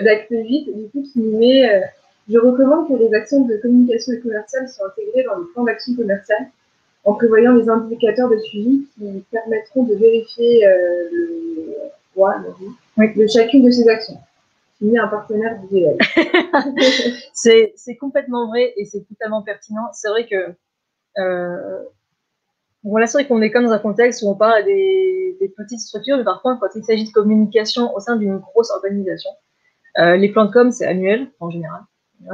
d'Acte 8, du coup, qui nous met je recommande que les actions de communication et commerciale soient intégrées dans le plan d'action commerciale en prévoyant des indicateurs de suivi qui permettront de vérifier le poids de chacune de ces actions. Signé un partenaire du GL. C'est complètement vrai et c'est totalement pertinent. C'est vrai que bon, là, c'est vrai qu'on est comme dans un contexte où on parle des petites structures, mais par contre, quand il s'agit de communication au sein d'une grosse organisation, les plans de com, c'est annuel, en général.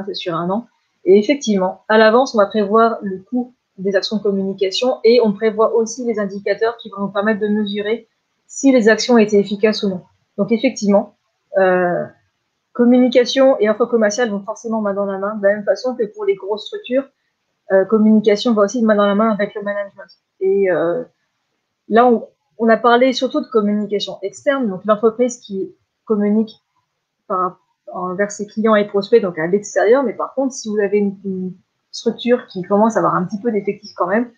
C'est sur un an. Et effectivement, à l'avance, on va prévoir le coût des actions de communication et on prévoit aussi les indicateurs qui vont nous permettre de mesurer si les actions étaient efficaces ou non. Donc, effectivement, communication et offre commerciale vont forcément main dans la main, de la même façon que pour les grosses structures, communication va aussi de main dans la main avec le management. Et là, on a parlé surtout de communication externe, donc l'entreprise qui communique envers ses clients et prospects, donc à l'extérieur. Mais par contre, si vous avez une structure qui commence à avoir un petit peu d'effectifs quand même,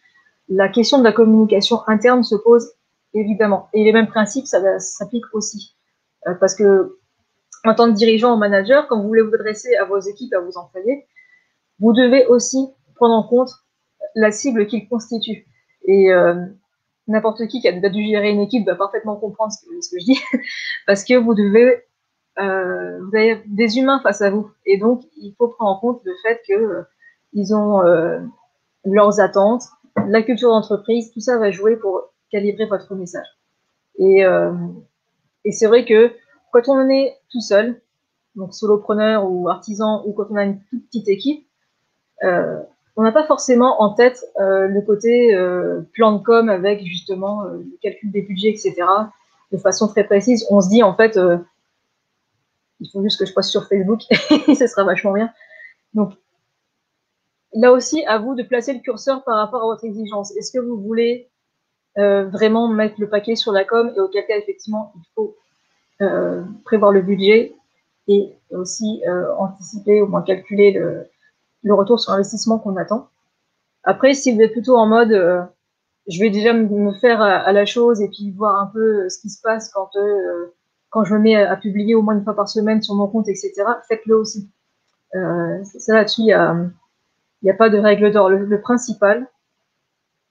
la question de la communication interne se pose évidemment. Et les mêmes principes, ça s'applique aussi. Parce que en tant que dirigeant ou manager, quand vous voulez vous adresser à vos équipes, à vos employés, vous devez aussi prendre en compte la cible qu'ils constituent. Et n'importe qui a dû gérer une équipe va parfaitement comprendre ce que je dis, parce que vous avez des humains face à vous. Et donc, il faut prendre en compte le fait qu'ils ont leurs attentes, la culture d'entreprise, tout ça va jouer pour calibrer votre message. Et c'est vrai que quand on est tout seul, donc solopreneur ou artisan, ou quand on a une toute petite équipe, on n'a pas forcément en tête le côté plan de com avec justement le calcul des budgets, etc. de façon très précise. On se dit en fait, il faut juste que je poste sur Facebook et ce sera vachement bien. Donc là aussi, à vous de placer le curseur par rapport à votre exigence. Est-ce que vous voulez vraiment mettre le paquet sur la com, et auquel cas effectivement il faut prévoir le budget et aussi anticiper, au moins calculer le retour sur investissement qu'on attend. Après, si vous êtes plutôt en mode je vais déjà me faire à la chose et puis voir un peu ce qui se passe quand je me mets à publier au moins une fois par semaine sur mon compte, etc., faites-le aussi. Ça là-dessus, il n'y a pas de règle d'or. Le principal,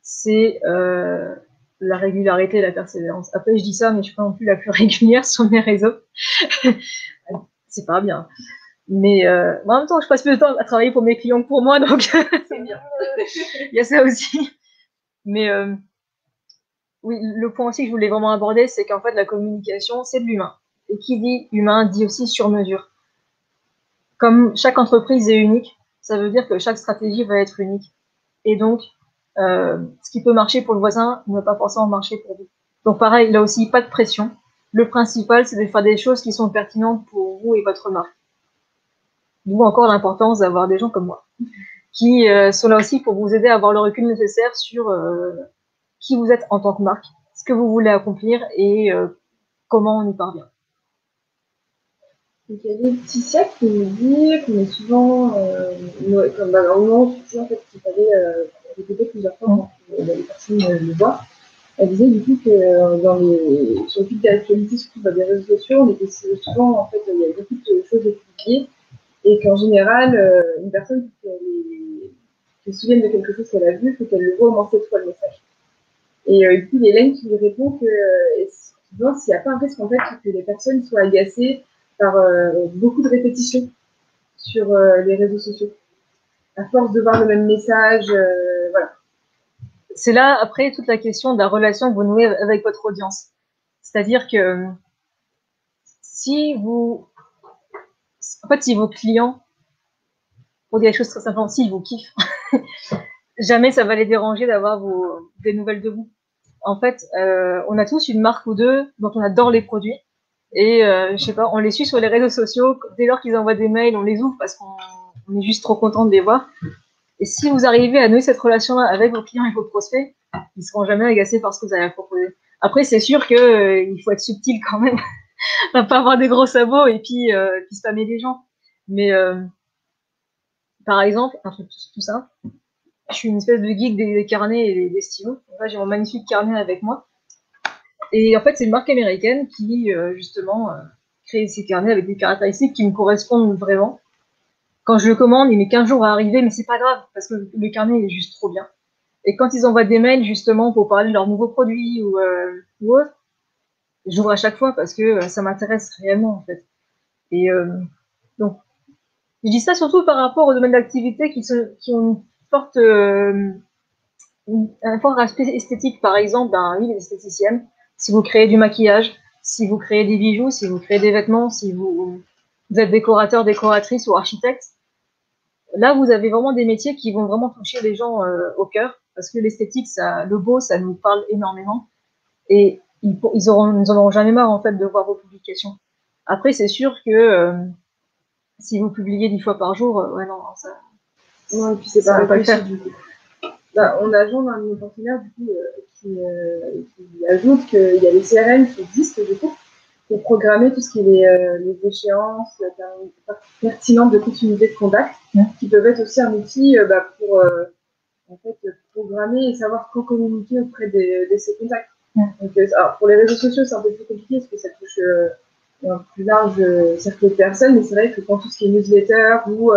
c'est la régularité et la persévérance. Après, je dis ça, mais je ne suis pas non plus la plus régulière sur mes réseaux. C'est pas bien. Mais en même temps, je passe plus de temps à travailler pour mes clients que pour moi, donc c'est bien. Il y a ça aussi. Mais oui, le point aussi que je voulais vraiment aborder, c'est qu'en fait, la communication, c'est de l'humain. Et qui dit humain dit aussi sur mesure. Comme chaque entreprise est unique, ça veut dire que chaque stratégie va être unique. Et donc, ce qui peut marcher pour le voisin ne va pas forcément marcher pour vous. Donc pareil, là aussi, pas de pression. Le principal, c'est de faire des choses qui sont pertinentes pour vous et votre marque. D'où encore l'importance d'avoir des gens comme moi, qui sont là aussi pour vous aider à avoir le recul nécessaire sur qui vous êtes en tant que marque, ce que vous voulez accomplir et comment on y parvient. Donc, il y a Laetitia qui nous dit qu'on est souvent, comme normalement, en fait, qu'il fallait répéter plusieurs fois pour que les personnes le voient. Elle disait du coup que sur le fil d'actualité, surtout des réseaux sociaux, on était souvent, en fait, il y avait beaucoup de choses à publier et qu'en général, une personne qui se souvienne de quelque chose qu'elle a vu, il faut qu'elle le voit au moins 7 fois le message. Et du coup, il y a Hélène qui lui répond que s'il n'y a pas un risque en fait que les personnes soient agacées par beaucoup de répétitions sur les réseaux sociaux. À force de voir le même message, voilà. C'est là, après, toute la question de la relation que vous nouez avec votre audience. C'est-à-dire que si vos clients, pour dire des choses très simplement, s'ils vous kiffent, jamais ça va les déranger d'avoir des nouvelles de vous. En fait, on a tous une marque ou deux dont on adore les produits. Et je sais pas, on les suit sur les réseaux sociaux. Dès lors qu'ils envoient des mails, on les ouvre parce qu'on est juste trop content de les voir. Et si vous arrivez à nouer cette relation-là avec vos clients et vos prospects, ils seront jamais agacés par ce que vous allez proposer. Après, c'est sûr que il faut être subtil quand même, pas avoir des gros sabots et puis spammer les gens. Mais par exemple, un truc tout simple, je suis une espèce de geek des carnets et des stylos. Donc là, j'ai mon magnifique carnet avec moi. Et en fait, c'est une marque américaine qui, justement, crée ces carnets avec des caractéristiques qui me correspondent vraiment. Quand je le commande, il met 15 jours à arriver, mais c'est pas grave, parce que le carnet il est juste trop bien. Et quand ils envoient des mails, justement, pour parler de leurs nouveaux produits ou autre, j'ouvre à chaque fois parce que ça m'intéresse réellement, en fait. Et donc, je dis ça surtout par rapport aux domaines d'activité qui ont un fort aspect esthétique. Par exemple, ben oui, les esthéticiennes, si vous créez du maquillage, si vous créez des bijoux, si vous créez des vêtements, si vous êtes décorateur, décoratrice ou architecte, là, vous avez vraiment des métiers qui vont vraiment toucher les gens au cœur, parce que l'esthétique, le beau, ça nous parle énormément. Et ils en auront jamais marre, en fait, de voir vos publications. Après, c'est sûr que si vous publiez 10 fois par jour, ouais, non, ça. Non, et puis c'est pas réfléchi du coup. Bah, on a un de nos partenaires du coup, qui ajoute qu'il y a les CRM qui existent du coup pour programmer tout ce qui est les échéances pertinentes de continuité de contact, qui peuvent être aussi un outil pour en fait, programmer et savoir co-communiquer auprès de ces contacts. Donc, alors, pour les réseaux sociaux, c'est un peu plus compliqué parce que ça touche un plus large cercle de personnes, mais c'est vrai que quand tout ce qui est newsletter ou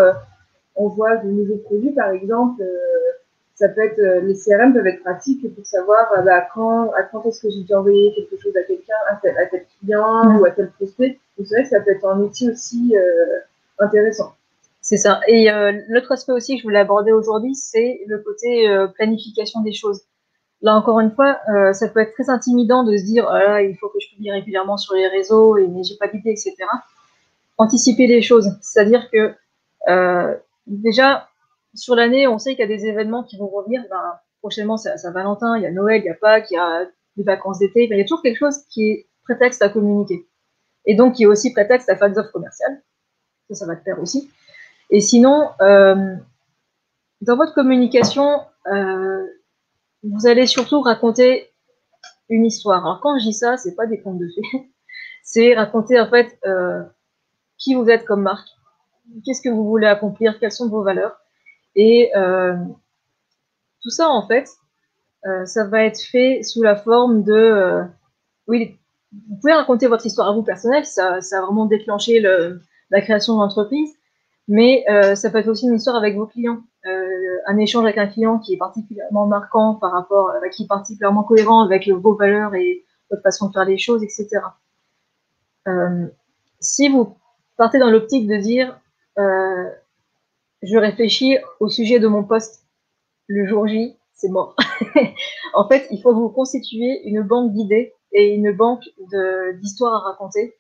on voit de nouveaux produits, par exemple, ça peut être, les CRM peuvent être pratiques pour savoir à quand est-ce que j'ai dû envoyer quelque chose à quelqu'un, à tel client ou à tel prospect. Donc, c'est vrai que ça peut être un outil aussi intéressant. C'est ça. Et l'autre aspect aussi que je voulais aborder aujourd'hui, c'est le côté planification des choses. Là, encore une fois, ça peut être très intimidant de se dire, oh là, il faut que je publie régulièrement sur les réseaux, mais j'ai pas d'idée, etc. Anticiper les choses. C'est-à-dire que déjà, sur l'année, on sait qu'il y a des événements qui vont revenir. Ben, prochainement, c'est Saint-Valentin, il y a Noël, il y a Pâques, il y a les vacances d'été. Ben, il y a toujours quelque chose qui est prétexte à communiquer. Et donc, qui est aussi prétexte à faire des offres commerciales. Ça va te faire aussi. Et sinon, dans votre communication, vous allez surtout raconter une histoire. Alors, quand je dis ça, c'est pas des contes de fées. C'est raconter, en fait, qui vous êtes comme marque. Qu'est-ce que vous voulez accomplir, quelles sont vos valeurs. Et tout ça, en fait, ça va être fait sous la forme de... oui, vous pouvez raconter votre histoire à vous personnelle, ça a vraiment déclenché la création de l'entreprise, mais ça peut être aussi une histoire avec vos clients. Un échange avec un client qui est particulièrement marquant par rapport, qui est particulièrement cohérent avec vos valeurs et votre façon de faire les choses, etc. Si vous partez dans l'optique de dire je réfléchis au sujet de mon poste le jour J, c'est mort. En fait, il faut vous constituer une banque d'idées et une banque d'histoires à raconter,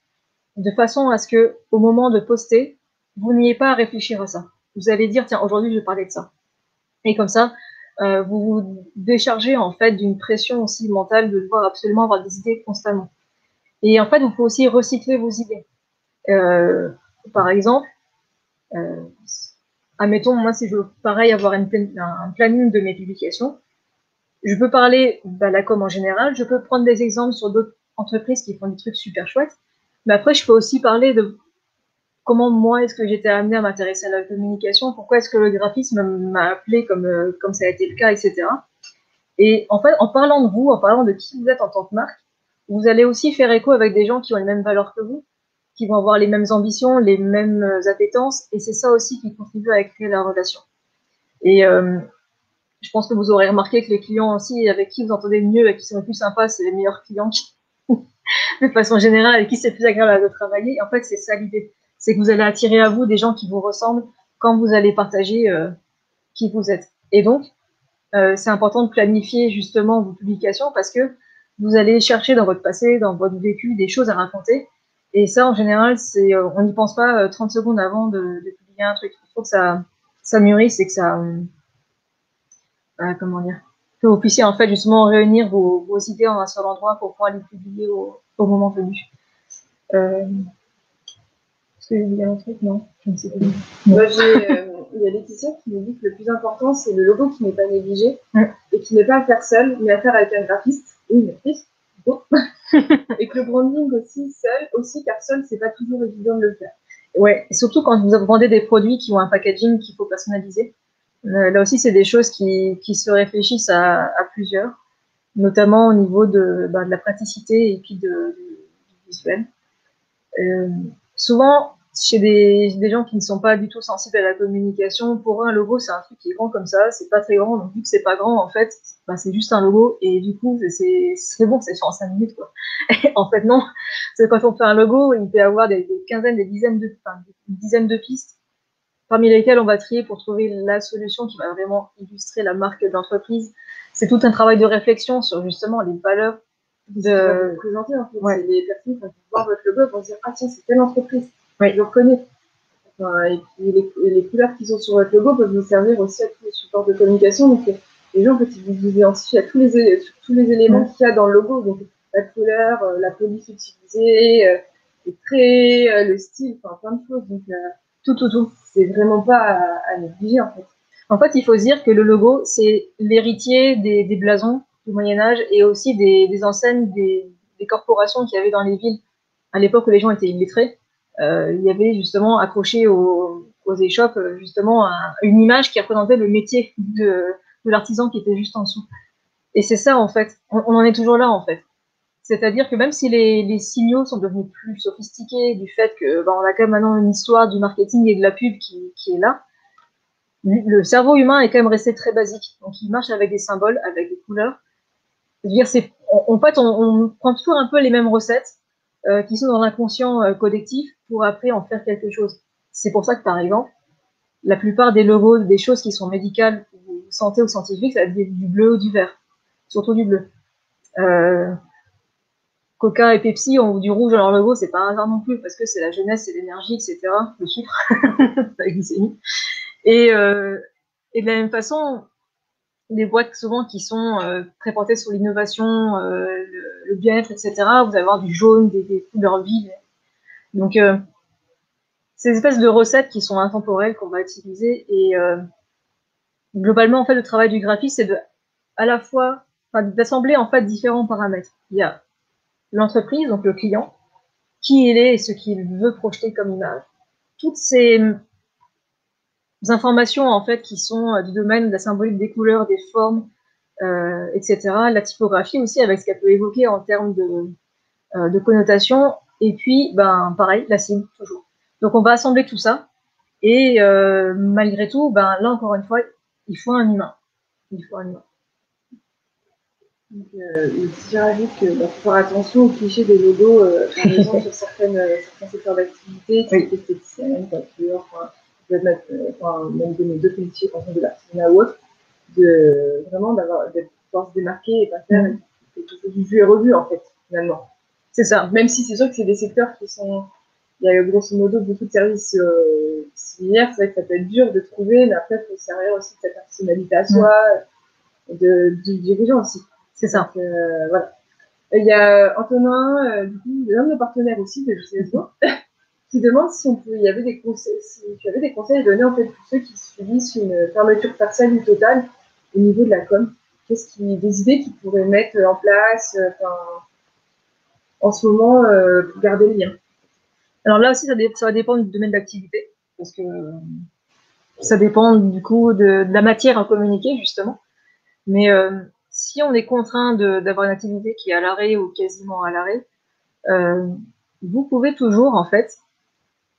de façon à ce que, au moment de poster, vous n'ayez pas à réfléchir à ça. Vous allez dire, tiens, aujourd'hui, je vais parler de ça. Et comme ça, vous vous déchargez en fait d'une pression aussi mentale de devoir absolument avoir des idées constamment. Et en fait, vous pouvez aussi recycler vos idées. Par exemple, admettons, moi, si je veux pareil avoir un planning de mes publications, je peux parler de la com en général, je peux prendre des exemples sur d'autres entreprises qui font des trucs super chouettes, mais après, je peux aussi parler de comment moi est-ce que j'étais amenée à m'intéresser à la communication, pourquoi est-ce que le graphisme m'a appelé comme ça a été le cas, etc. Et en fait, en parlant de vous, en parlant de qui vous êtes en tant que marque, vous allez aussi faire écho avec des gens qui ont les mêmes valeurs que vous, qui vont avoir les mêmes ambitions, les mêmes appétences, et c'est ça aussi qui contribue à créer la relation. Et je pense que vous aurez remarqué que les clients aussi avec qui vous entendez le mieux et qui sont les plus sympas, c'est les meilleurs clients de façon générale, avec qui c'est plus agréable de travailler. Et en fait, c'est ça l'idée. C'est que vous allez attirer à vous des gens qui vous ressemblent quand vous allez partager qui vous êtes. Et donc, c'est important de planifier justement vos publications parce que vous allez chercher dans votre passé, dans votre vécu, des choses à raconter. Et ça, en général, on n'y pense pas 30 secondes avant de publier un truc. Il faut que ça mûrisse et que ça comment dire, que vous puissiez en fait justement réunir vos idées en un seul endroit pour pouvoir les publier au moment venu. Est-ce que j'ai dit un truc? Non, je ne sais plus. Moi, il y a Laetitia qui nous dit que le plus important, c'est le logo qui n'est pas négligé et qui n'est pas à faire seul, mais à faire avec un graphiste ou une graphiste. Et que le branding aussi, seul, aussi, car seul, c'est pas toujours évident de le faire. Ouais, et surtout quand vous vendez des produits qui ont un packaging qu'il faut personnaliser. Là aussi, c'est des choses qui se réfléchissent à plusieurs, notamment au niveau de la praticité et puis du visuel. Souvent, chez des gens qui ne sont pas du tout sensibles à la communication, pour eux, un logo, c'est un truc qui est grand comme ça, c'est pas très grand, donc vu que c'est pas grand, en fait, c'est juste un logo, et du coup, c'est bon, c'est fait en 5 minutes, quoi. En fait, non. C'est quand on fait un logo, il peut y avoir des quinzaines, des dizaines de pistes, parmi lesquelles on va trier pour trouver la solution qui va vraiment illustrer la marque de l'entreprise. C'est tout un travail de réflexion sur justement les valeurs de vous présenter, en fait. Ouais. Les personnes, quand ils voient votre logo, vont dire, ah tiens, c'est telle entreprise. Oui. Je le reconnais. Enfin, et puis les couleurs qui sont sur votre logo peuvent vous servir aussi à tous les supports de communication. Donc les gens, en fait, ils vous identifient à tous les éléments qu'il y a dans le logo. Donc la couleur, la police utilisée, les traits, le style, enfin plein de choses. Donc tout. C'est vraiment pas à négliger, en fait. En fait, il faut se dire que le logo, c'est l'héritier des blasons du Moyen-Âge et aussi des enseignes des corporations qu'il y avait dans les villes. À l'époque où les gens étaient illettrés, il y avait justement accroché aux échoppes justement une image qui représentait le métier de l'artisan qui était juste en dessous. Et c'est ça, en fait. On en est toujours là, en fait. C'est-à-dire que même si les signaux sont devenus plus sophistiqués du fait que on a quand même maintenant une histoire du marketing et de la pub qui est là, le cerveau humain est quand même resté très basique. Donc, il marche avec des symboles, avec des couleurs. C'est-à-dire, en fait, on prend toujours un peu les mêmes recettes qui sont dans l'inconscient collectif pour après en faire quelque chose. C'est pour ça que, par exemple, la plupart des logos, des choses qui sont médicales ou santé ou scientifiques, ça va être du bleu ou du vert. Surtout du bleu. Coca et Pepsi ont du rouge dans leur logo, c'est pas un hasard non plus, parce que c'est la jeunesse, c'est l'énergie, etc. Le sucre, la glycémie. Et de la même façon, les boîtes souvent qui sont très portées sur l'innovation, le bien-être, etc., vous allez avoir du jaune, des couleurs vives. Donc, ces espèces de recettes qui sont intemporelles qu'on va utiliser. Et globalement, en fait, le travail du graphiste, c'est d'assembler en fait différents paramètres. Il y a l'entreprise, donc le client, qui il est et ce qu'il veut projeter comme image. Toutes ces informations en fait qui sont du domaine de la symbolique des couleurs, des formes, etc. La typographie aussi avec ce qu'elle peut évoquer en termes de connotation. Et puis, pareil, la cible toujours. Donc on va assembler tout ça. Et malgré tout, là encore une fois, il faut un humain. Il faut un humain. Donc, je rajoute qu'il faut faire attention aux clichés des logos, par exemple, sur certains secteurs d'activité, type esthéticienne, coiffure, même donner d'autres métiers, par exemple de l'artisanat ou autre, de pouvoir se démarquer et pas faire quelque chose du vu et revu, en fait, finalement. C'est ça. Même si c'est sûr que c'est des secteurs qui sont. Il y a grosso modo beaucoup de services similaires, c'est vrai que ça peut être dur de trouver, mais après, il faut servir aussi de sa personnalité à soi, du dirigeant aussi. C'est ça. Donc, voilà. Il y a Antonin, du coup, l'un de nos partenaires aussi de JCSO, qui demande si il y avait des conseils, si tu avais des conseils à donner en fait pour ceux qui subissent une fermeture partielle ou totale au niveau de la com. Des idées qu'ils pourraient mettre en place en ce moment pour garder le lien. Alors là aussi, ça va dépendre du domaine d'activité, parce que ça dépend du coup de la matière à communiquer justement. Mais si on est contraint d'avoir une activité qui est à l'arrêt ou quasiment à l'arrêt, vous pouvez toujours en fait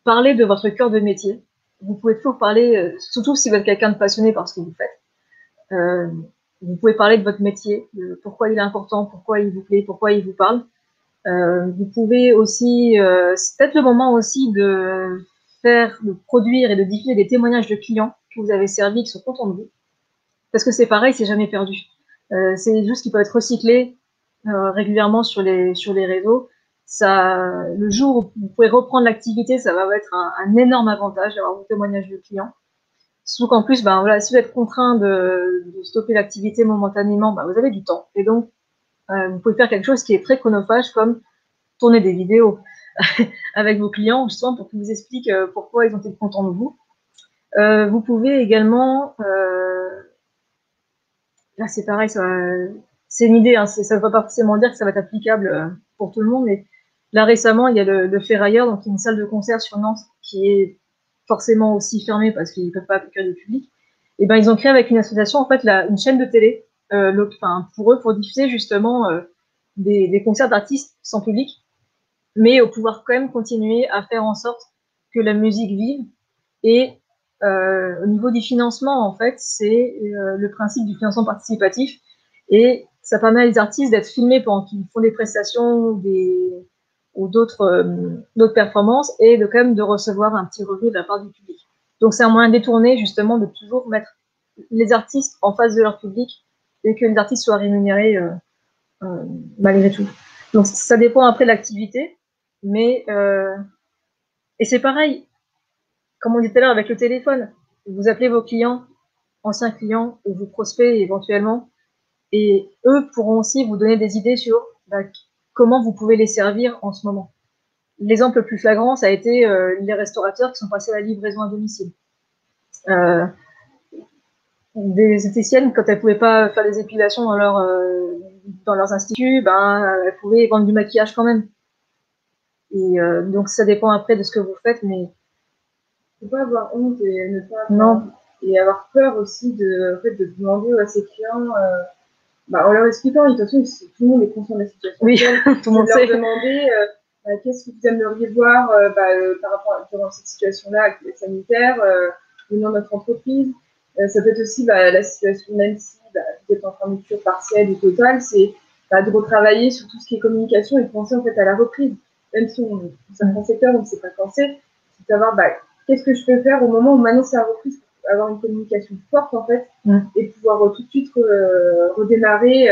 parler de votre cœur de métier. Vous pouvez toujours parler, surtout si vous êtes quelqu'un de passionné par ce que vous faites. Vous pouvez parler de votre métier, de pourquoi il est important, pourquoi il vous plaît, pourquoi il vous parle. Vous pouvez aussi, c'est peut-être le moment aussi de produire et de diffuser des témoignages de clients que vous avez servis, qui sont contents de vous. Parce que c'est pareil, c'est jamais perdu. C'est juste qu'il peut être recyclé régulièrement sur les réseaux. Le jour où vous pouvez reprendre l'activité, ça va être un énorme avantage d'avoir vos témoignages de clients. Surtout qu'en plus, ben, voilà, si vous êtes contraint de stopper l'activité momentanément, ben, vous avez du temps. Et donc, vous pouvez faire quelque chose qui est très chronophage, comme tourner des vidéos avec vos clients, justement, pour qu'ils vous expliquent pourquoi ils ont été contents de vous. Vous pouvez également, là c'est pareil, c'est une idée, hein, ça ne veut pas forcément dire que ça va être applicable pour tout le monde, mais là récemment, il y a le Ferrailleur, donc une salle de concert sur Nantes qui est forcément aussi fermée parce qu'ils ne peuvent pas accueillir le public. Et ben ils ont créé avec une association en fait une chaîne de télé pour eux, pour diffuser justement des concerts d'artistes sans public, mais au pouvoir quand même continuer à faire en sorte que la musique vive. Et au niveau du financement, en fait, c'est le principe du financement participatif. Et ça permet à les artistes d'être filmés pendant qu'ils font des prestations ou d'autres performances et de quand même de recevoir un petit revenu de la part du public. Donc c'est un moyen détourné justement de toujours mettre les artistes en face de leur public et que les artistes soient rémunérés malgré tout. Donc ça dépend après de l'activité, mais et c'est pareil, comme on dit tout à l'heure avec le téléphone, vous appelez vos clients, anciens clients ou vos prospects éventuellement, et eux pourront aussi vous donner des idées sur comment vous pouvez les servir en ce moment. L'exemple le plus flagrant, ça a été les restaurateurs qui sont passés à la livraison à domicile. Des esthéticiennes, quand elles ne pouvaient pas faire des épilations dans leurs instituts, ben, elles pouvaient vendre du maquillage quand même. Et donc ça dépend après de ce que vous faites, mais il ne faut pas avoir honte et ne pas non. Et avoir peur aussi de demander à ses clients, en leur expliquant, de toute façon, tout le monde est conscient de la situation. Oui, tout le monde sait. Leur demander qu'est-ce que vous aimeriez voir par rapport durant cette situation-là sanitaire, venant de notre entreprise. Ça peut être aussi la situation, même si vous êtes en fermeture partielle ou totale, c'est de retravailler sur tout ce qui est communication et de penser en fait à la reprise. Même si dans certains secteurs on ne sait pas quand c'est de savoir qu'est-ce que je peux faire au moment où maintenant c'est la reprise pour avoir une communication forte en fait et pouvoir tout de suite redémarrer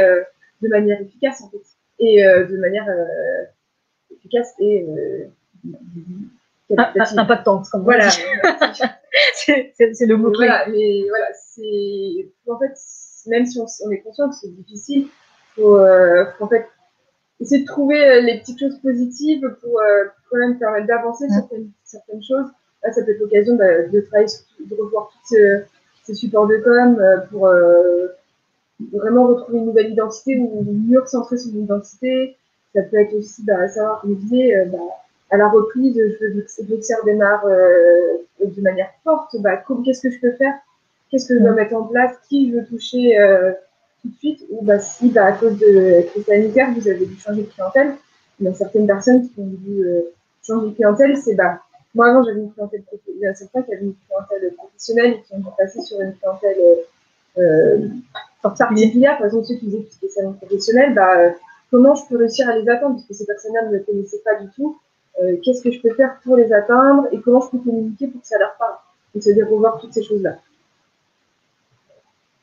de manière efficace en fait et de manière efficace et impactante. Comme voilà. C'est le mot-clé. Voilà, mais voilà, c'est en fait, même si on est conscient que c'est difficile, faut en fait essayer de trouver les petites choses positives pour quand même permettre d'avancer certaines choses. Là, ça peut être l'occasion de travailler de revoir tous ces supports de com pour vraiment retrouver une nouvelle identité ou mieux recentrer son identité. Ça peut être aussi savoir, comme je disais, à la reprise, je veux que ça redémarre de manière forte. Qu'est-ce que je peux faire? Qu'est-ce que je dois mettre en place? Qui je veux toucher tout de suite? Ou si à cause de la crise sanitaire, vous avez dû changer de clientèle, il y a certaines personnes qui ont dû changer de clientèle, c'est moi avant j'avais une clientèle professionnelle, il y a certains qui avaient une clientèle professionnelle et qui ont dû passer sur une clientèle particulière, par exemple ceux qui faisaient tout ce qui est salon professionnel, comment je peux réussir à les atteindre, parce que ces personnes-là ne me connaissaient pas du tout, qu'est-ce que je peux faire pour les atteindre et comment je peux communiquer pour que ça leur parle. Donc c'est-à-dire revoir toutes ces choses-là.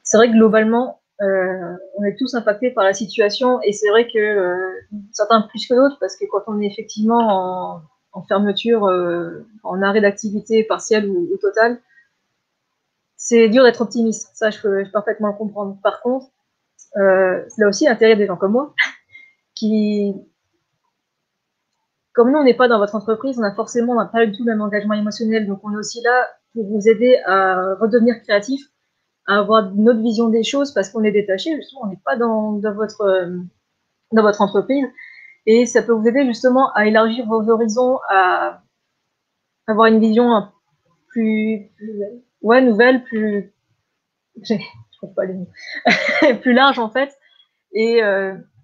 C'est vrai que globalement, on est tous impactés par la situation et c'est vrai que certains plus que d'autres, parce que quand on est effectivement en fermeture, en arrêt d'activité partielle ou totale, c'est dur d'être optimiste. Ça, je peux parfaitement le comprendre. Par contre, c'est là aussi l'intérêt des gens comme moi, qui, comme nous, on n'est pas dans votre entreprise, on n'a pas du tout le même engagement émotionnel, donc on est aussi là pour vous aider à redevenir créatif, à avoir une autre vision des choses, parce qu'on est détaché, justement, on n'est pas dans votre entreprise, et ça peut vous aider justement à élargir vos horizons, à avoir une vision plus nouvelle, plus, je trouve pas les mots, plus large en fait. Et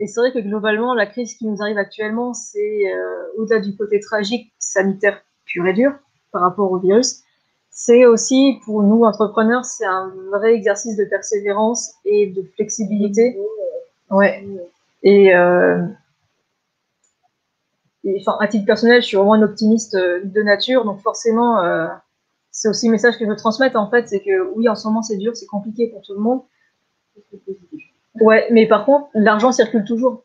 c'est vrai que globalement, la crise qui nous arrive actuellement, c'est au-delà du côté tragique, sanitaire pur et dur par rapport au virus, c'est aussi pour nous entrepreneurs, c'est un vrai exercice de persévérance et de flexibilité. Ouais. Et à titre personnel, je suis vraiment un optimiste de nature, donc forcément, c'est aussi le message que je veux transmettre en fait, c'est que oui, en ce moment c'est dur, c'est compliqué pour tout le monde. Ouais, mais par contre, l'argent circule toujours.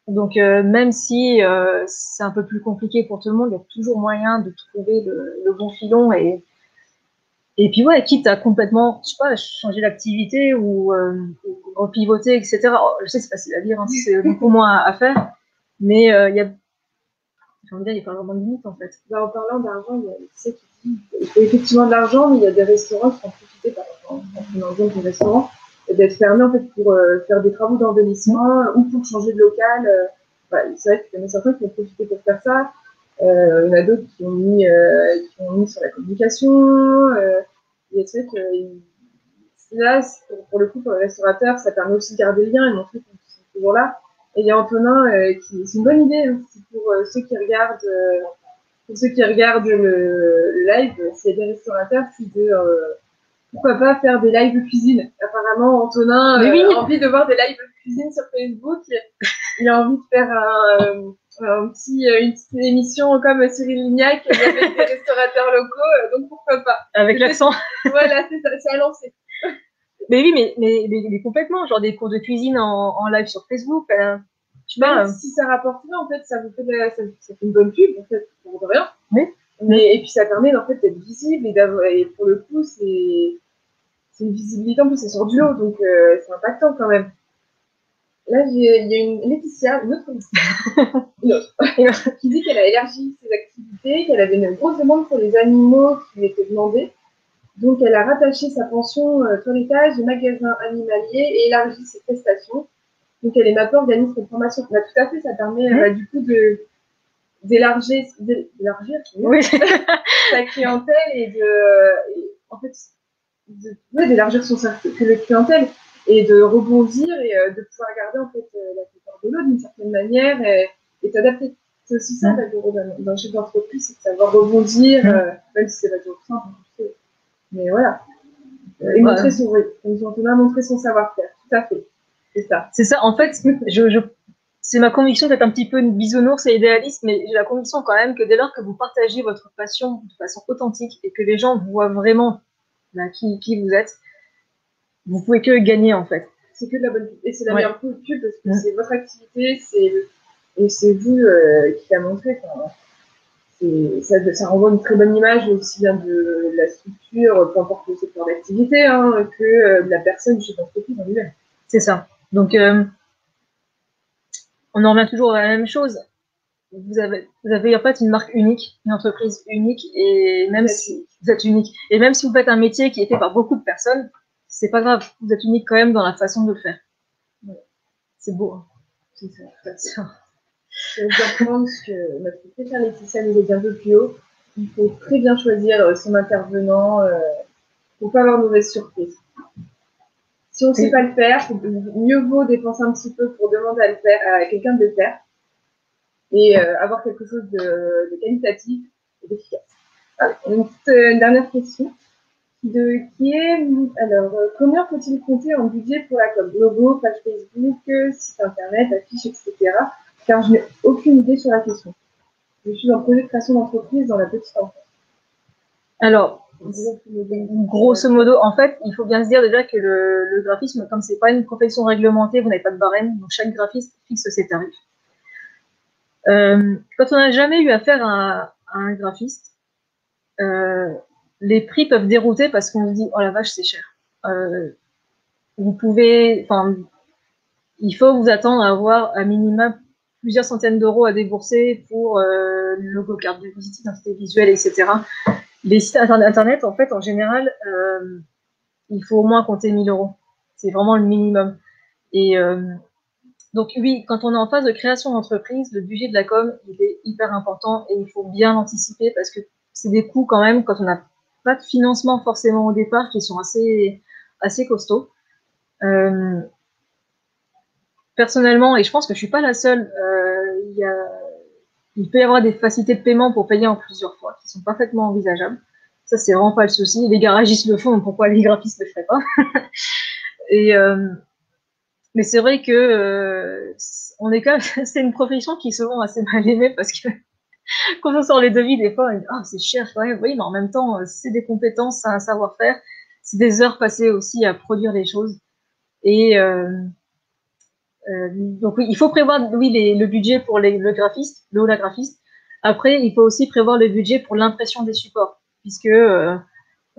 Donc même si c'est un peu plus compliqué pour tout le monde, il y a toujours moyen de trouver le bon filon et Et puis ouais, quitte à complètement, je sais pas, changer d'activité ou repivoter, etc. Alors, je sais que c'est facile à dire, hein, c'est beaucoup moins à faire, mais il y a, j'ai envie de dire, il n'y a pas vraiment de limite en fait. Bah, en parlant d'argent, il y a tu sais qui dit il faut effectivement de l'argent, mais il y a des restaurants qui sont profités par exemple, en exemple des restaurants, d'être fermés en fait pour faire des travaux d'embellissement ou pour changer de local. Bah, c'est vrai qu'il y en a certains qui ont profité pour faire ça. Il y en a d'autres qui ont mis sur la communication. Et c'est vrai que là, pour le coup, pour les restaurateurs, ça permet aussi de garder le lien et montrer qu'ils sont toujours là. Et il y a Antonin, c'est une bonne idée hein, pour ceux qui regardent. Pour ceux qui regardent le live, s'il y a des restaurateurs, c'est de pourquoi pas faire des lives de cuisine. Apparemment, Antonin a envie de voir des lives de cuisine sur Facebook. Il a envie de faire une petite émission comme Cyril Lignac avec des restaurateurs locaux. Donc pourquoi pas. Avec l'accent. Voilà, c'est ça, c'est à lancer. Mais oui, mais complètement, genre des cours de cuisine en live sur Facebook. Tu vois, si ça rapporte rien, en fait, ça vous fait, ça fait une bonne pub, en fait, pour de rien. Oui. Mais, et puis ça permet en fait d'être visible et pour le coup, c'est une visibilité, en plus c'est sur du lot, donc c'est impactant quand même. Là, il y a une Laetitia, une autre, qui dit qu'elle a élargi ses activités, qu'elle avait une grosse demande pour les animaux qui lui étaient demandés. Donc, elle a rattaché sa pension toilettage et magasin animalier et élargi ses prestations. Donc, elle est maintenant organise cette formation. Bah, tout à fait, ça permet du coup d'élargir oui. sa clientèle et en fait, d'élargir son cercle de clientèle et de rebondir et de pouvoir garder en fait la plupart de l'eau d'une certaine manière et t'adapter. C'est aussi ça d'un chef d'entreprise, c'est de savoir rebondir, même si c'est pas toujours simple. Mais voilà. Et montrer son, Antonin a montré son savoir-faire, tout à fait. C'est ça. C'est ça, en fait, c'est ma conviction d'être un petit peu une bisounours et idéaliste, mais j'ai la conviction quand même que dès lors que vous partagez votre passion de façon authentique et que les gens voient vraiment qui vous êtes, vous pouvez que gagner en fait. C'est que de la bonne pub. Et c'est la meilleure pub parce que c'est votre activité, et c'est vous qui l'a montré. Ça renvoie une très bonne image aussi bien de la structure, peu importe le secteur d'activité, que de la personne du chef d'entreprise en lui-même. C'est ça. Donc, on en revient toujours à la même chose. Vous avez en fait une marque unique, une entreprise unique, et même si vous êtes unique, et même si vous faites un métier qui est fait par beaucoup de personnes, c'est pas grave, vous êtes unique quand même dans la façon de le faire. Ouais. C'est beau. Hein. C'est ça. Je vais prendre ce que notre secrétaire Laetitia nous a dit un peu plus haut. Il faut très bien choisir son intervenant pour pas avoir de mauvaises surprises. Si on ne sait pas le faire, mieux vaut dépenser un petit peu pour demander à le faire à quelqu'un de le faire et avoir quelque chose de qualitatif et d'efficace. Voilà. Une dernière question qui est alors combien faut-il compter en budget pour la com? Logo, page Facebook, site internet, affiches, etc. Car je n'ai aucune idée sur la question. Je suis en projet de création d'entreprise dans la petite enfance. Alors, grosso modo, en fait, il faut bien se dire déjà que le graphisme, comme c'est pas une profession réglementée, vous n'avez pas de barème, donc chaque graphiste fixe ses tarifs. Quand on n'a jamais eu affaire à un graphiste, les prix peuvent dérouter parce qu'on se dit oh la vache c'est cher. Vous pouvez, enfin, il faut vous attendre à avoir à minima plusieurs centaines d'euros à débourser pour le logo, carte de visite, identité visuelle, etc. Les sites internet, en fait, en général, il faut au moins compter 1000 euros. C'est vraiment le minimum. Et donc oui, quand on est en phase de création d'entreprise, le budget de la com, il est hyper important et il faut bien l'anticiper parce que c'est des coûts quand même, quand on n'a pas de financement forcément au départ, qui sont assez costauds. Personnellement, et je pense que je suis pas la seule, il peut y avoir des facilités de paiement pour payer en plusieurs fois, qui sont parfaitement envisageables. Ça, c'est vraiment pas le souci. Les garagistes le font, pourquoi les graphistes ne le feraient pas? Et mais c'est vrai que on est quand même, c'est une profession qui est souvent assez mal aimée parce que quand on sort les devis, des fois, on dit oh, c'est cher quand même. Oui, mais en même temps, c'est des compétences, c'est un savoir-faire, c'est des heures passées aussi à produire des choses. Et donc oui, il faut prévoir le budget pour le graphiste, le ou la graphiste. Après, il faut aussi prévoir le budget pour l'impression des supports, puisque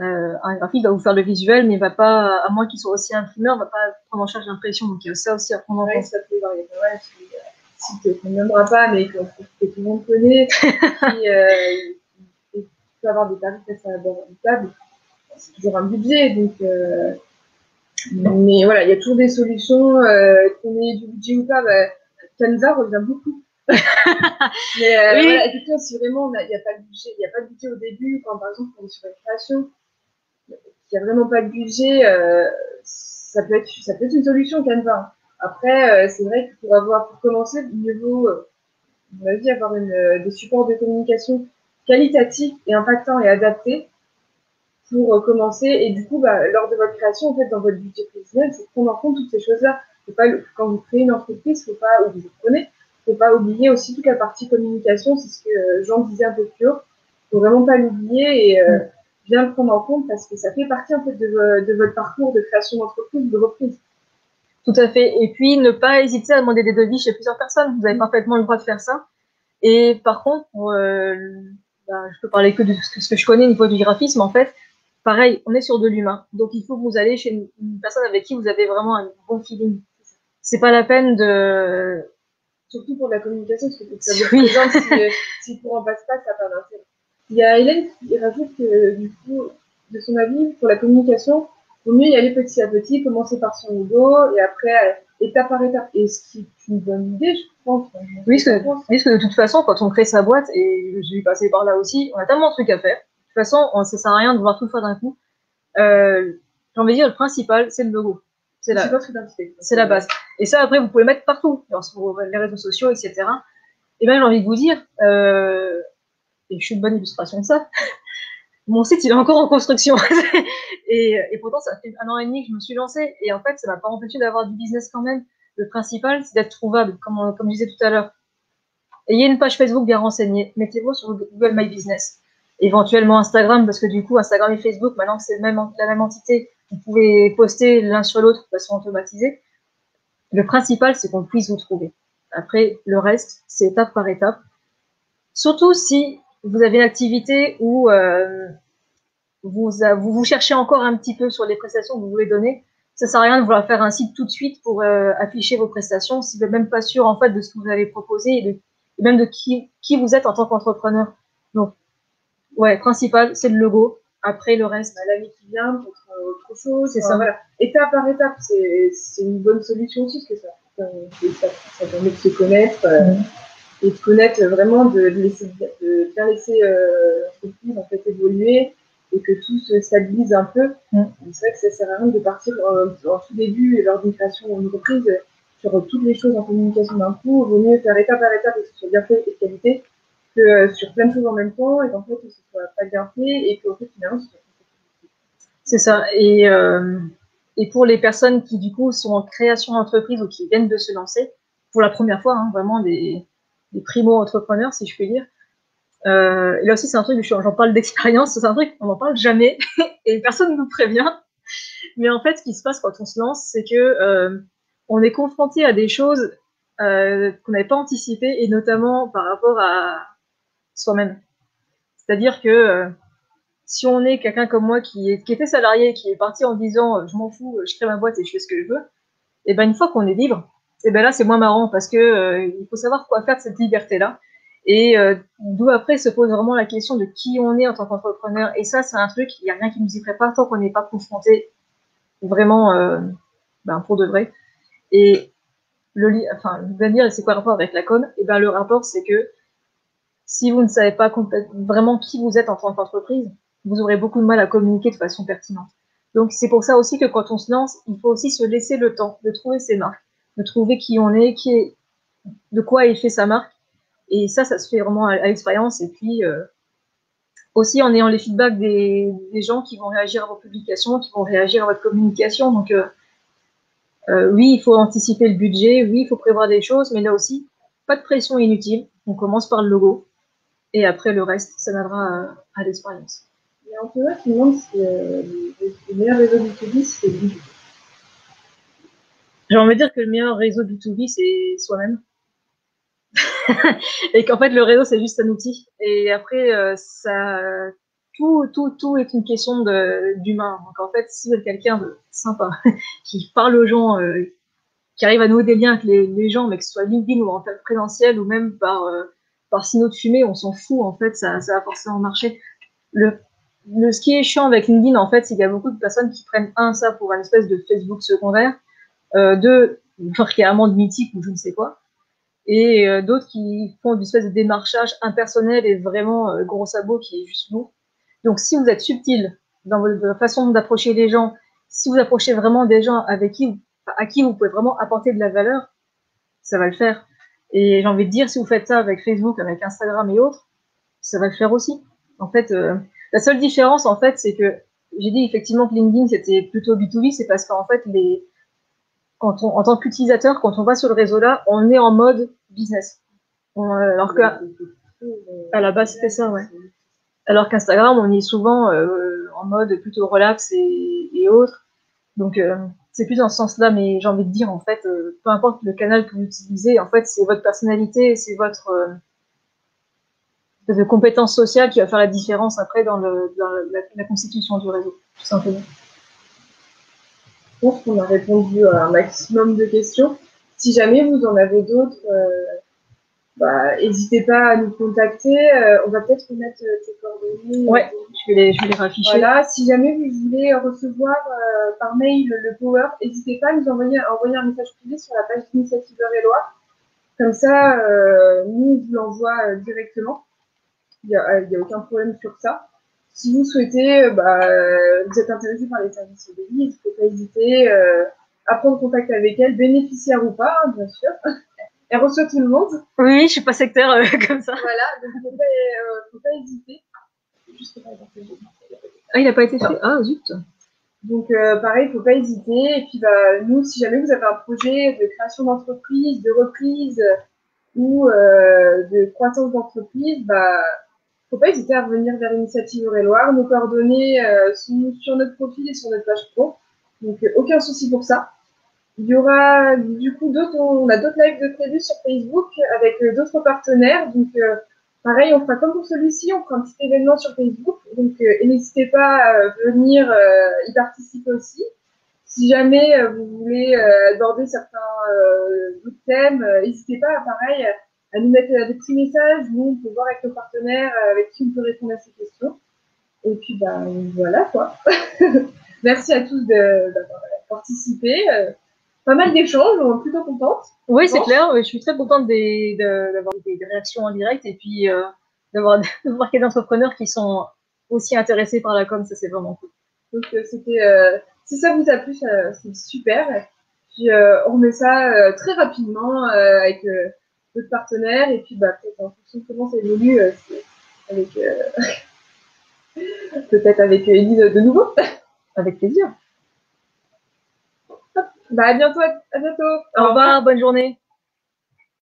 Un graphiste va vous faire le visuel, mais il va pas, à moins qu'il soit aussi imprimeur, va pas prendre en charge l'impression. Donc il y a ça aussi à prendre en compte. Ça peut varier pas mal. Si tu ne nommera pas, mais que tout le monde connaît, il peut avoir des tarifs assez abordables. C'est toujours un budget, donc. Mais voilà, il y a toujours des solutions. Qu'on ait du budget ou pas, Canva revient beaucoup. Mais oui. voilà, effectivement, si vraiment il n'y a pas de budget, il n'y a pas de budget au début, quand par exemple on est sur une création, il n'y a vraiment pas de budget, ça peut être une solution Canva. Après, c'est vrai que pour commencer, mieux vaut, à mon avis, avoir des supports de communication qualitatifs et impactants et adaptés pour commencer. Et du coup, lors de votre création, en fait, dans votre budget prévisionnel, c'est prendre en compte toutes ces choses-là. Quand vous créez une entreprise, ou vous apprenez, il ne faut pas oublier aussi toute la partie communication. C'est ce que Jean disait un peu plus haut. Il ne faut vraiment pas l'oublier et bien le prendre en compte parce que ça fait partie en fait de votre parcours de création d'entreprise, de reprise. Tout à fait. Et puis, ne pas hésiter à demander des devis chez plusieurs personnes. Vous avez parfaitement le droit de faire ça. Et par contre, je peux parler que de ce que je connais au niveau du graphisme. En fait, pareil, on est sur de l'humain. Donc, il faut que vous allez chez une personne avec qui vous avez vraiment un bon feeling. C'est pas la peine de... Surtout pour la communication, parce que ça vous présente si le courant passe pas, ça n'a pas d'intérêt. Il y a Hélène qui rajoute que, du coup, de son avis, pour la communication, il vaut mieux y aller petit à petit, commencer par son logo, et après, étape par étape. Et ce qui est une bonne idée, je pense. Oui, parce que de toute façon, quand on crée sa boîte, et je vais passer par là aussi, on a tellement de trucs à faire. De toute façon, ça sert à rien de vouloir tout faire d'un coup. J'ai envie de dire, le principal, c'est le logo. C'est la base. Et ça, après, vous pouvez mettre partout, sur les réseaux sociaux, etc. Et bien, j'ai envie de vous dire, et je suis une bonne illustration de ça, mon site, il est encore en construction. et pourtant, ça fait 1 an et demi que je me suis lancée. Et en fait, ça m'a pas empêché d'avoir du business quand même. Le principal, c'est d'être trouvable, comme je disais tout à l'heure. Ayez une page Facebook bien renseignée. Mettez-vous sur Google My Business. Éventuellement Instagram, parce que du coup, Instagram et Facebook, maintenant que c'est la même entité, vous pouvez poster l'un sur l'autre de façon automatisée. Le principal, c'est qu'on puisse vous trouver. Après, le reste, c'est étape par étape. Surtout si vous avez une activité où vous cherchez encore un petit peu sur les prestations que vous voulez donner. Ça sert à rien de vouloir faire un site tout de suite pour afficher vos prestations si vous n'êtes même pas sûr en fait de ce que vous allez proposer et même de qui vous êtes en tant qu'entrepreneur. Donc, ouais, principal, c'est le logo. Après, le reste. L'année qui vient, peut-être autre chose. C'est ça. Voilà. Étape par étape, c'est une bonne solution aussi, parce que ça permet de se connaître et de connaître vraiment, de bien laisser l'entreprise en fait évoluer et que tout se stabilise un peu. C'est vrai que ça sert à rien de partir en tout début et lors d'une création d'entreprise sur toutes les choses en communication d'un coup. Il vaut mieux faire étape par étape et que ce soit bien fait et de qualité que sur plein de choses en même temps et qu'en fait ce soit pas bien fait et qu'en fait finalement c'est ça. Et pour les personnes qui du coup sont en création d'entreprise ou qui viennent de se lancer pour la première fois, vraiment des primo-entrepreneurs si je puis dire. Et là aussi c'est un truc, j'en parle d'expérience, c'est un truc on n'en parle jamais et personne ne nous prévient. Mais en fait, ce qui se passe quand on se lance, c'est que on est confronté à des choses qu'on n'avait pas anticipées et notamment par rapport à soi-même. C'est-à-dire que si on est quelqu'un comme moi qui était salarié, qui est parti en disant je m'en fous, je crée ma boîte et je fais ce que je veux, et ben une fois qu'on est libre, et ben là c'est moins marrant parce que il faut savoir quoi faire de cette liberté-là. Et d'où après se pose vraiment la question de qui on est en tant qu'entrepreneur. Et ça, c'est un truc, il n'y a rien qui nous y prépare tant qu'on n'est pas confronté vraiment pour de vrai. Et je vais dire, c'est quoi le rapport avec la com? Et ben le rapport, c'est que si vous ne savez pas vraiment qui vous êtes en tant qu'entreprise, vous aurez beaucoup de mal à communiquer de façon pertinente. Donc c'est pour ça aussi que quand on se lance, il faut aussi se laisser le temps de trouver ses marques, de trouver qui on est, de quoi est fait sa marque. Et ça se fait vraiment à l'expérience. Et puis aussi en ayant les feedbacks des gens qui vont réagir à vos publications, qui vont réagir à votre communication. Donc oui, il faut anticiper le budget, oui, il faut prévoir des choses, mais là aussi, pas de pression inutile. On commence par le logo et après le reste, ça viendra à l'expérience. Il y a Antoine qui demande si le meilleur réseau B2B, c'est le B2B. J'ai envie de dire que le meilleur réseau B2B, c'est soi-même. Et qu'en fait, le réseau, c'est juste un outil. Et après, tout est une question d'humain. Donc en fait, si vous êtes quelqu'un de sympa, qui parle aux gens, qui arrive à nouer des liens avec les gens, mais que ce soit LinkedIn ou en fait présentiel ou même par signaux de fumée, on s'en fout, en fait, ça va forcément marcher. Ce qui est chiant avec LinkedIn, en fait, c'est qu'il y a beaucoup de personnes qui prennent ça pour une espèce de Facebook secondaire, genre carrément de mythique ou je ne sais quoi, et d'autres qui font une espèce de démarchage impersonnel et vraiment gros sabot qui est juste lourd. Donc, si vous êtes subtil dans votre façon d'approcher les gens, si vous approchez vraiment des gens à qui vous pouvez vraiment apporter de la valeur, ça va le faire. Et j'ai envie de dire, si vous faites ça avec Facebook, avec Instagram et autres, ça va le faire aussi. En fait, la seule différence, en fait, c'est que j'ai dit effectivement que LinkedIn, c'était plutôt B2B, c'est parce qu'en fait, en tant qu'utilisateur, quand on va sur le réseau là, on est en mode business. Alors qu'à la base, c'était ça, ouais. Alors qu'Instagram, on y est souvent en mode plutôt relax et autres. Donc, c'est plus dans ce sens-là, mais j'ai envie de dire, en fait, peu importe le canal que vous utilisez, en fait, c'est votre personnalité, c'est votre de compétences sociales qui va faire la différence après dans la constitution du réseau, tout simplement. Je pense qu'on a répondu à un maximum de questions. Si jamais vous en avez d'autres, n'hésitez pas à nous contacter. On va peut-être remettre tes coordonnées. Ouais, je vais les rafficher. Voilà, si jamais vous voulez recevoir par mail le Power, n'hésitez pas à nous envoyer un message privé sur la page d'Initiative Eure-et-Loir. Comme ça, nous, on vous l'envoie directement. Il n'y a aucun problème sur ça. Si vous souhaitez, vous êtes intéressé par les services d'Élie, n'hésitez pas à hésiter à prendre contact avec elle, bénéficiaire ou pas, bien sûr. Elle reçoit tout le monde. Oui, je suis pas sectaire comme ça. Voilà, donc faut pas hésiter. Juste pas il n'a pas été fait. Ah, zut. Donc, pareil, faut pas hésiter. Et puis, nous, si jamais vous avez un projet de création d'entreprise, de reprise ou de croissance d'entreprise, faut pas hésiter à revenir vers Initiative Eure-et-Loir. Nos coordonnées sont sur notre profil et sur notre page pro. Donc, aucun souci pour ça. Il y aura du coup on a d'autres lives de prévus sur Facebook avec d'autres partenaires. Donc, pareil, on fera comme pour celui-ci, on fera un petit événement sur Facebook. Donc, n'hésitez pas à venir y participer aussi. Si jamais vous voulez aborder certains thèmes, n'hésitez pas, pareil, à nous mettre des petits messages. Nous, on peut voir avec nos partenaires avec qui on peut répondre à ces questions. Et puis, voilà, quoi. Merci à tous d'avoir participé. Pas mal d'échanges, on est plutôt contente. Oui, c'est clair. Je suis très contente d'avoir des réactions en direct et puis de voir quelques entrepreneurs qui sont aussi intéressés par la com. Ça, c'est vraiment cool. Donc, si ça vous a plu, c'est super. Puis, on remet ça très rapidement avec d'autres partenaires. Et puis, peut-être en fonction de comment ça évolue, avec peut-être avec Élie de nouveau. Avec plaisir. À bientôt. À bientôt. Au revoir, bonne journée.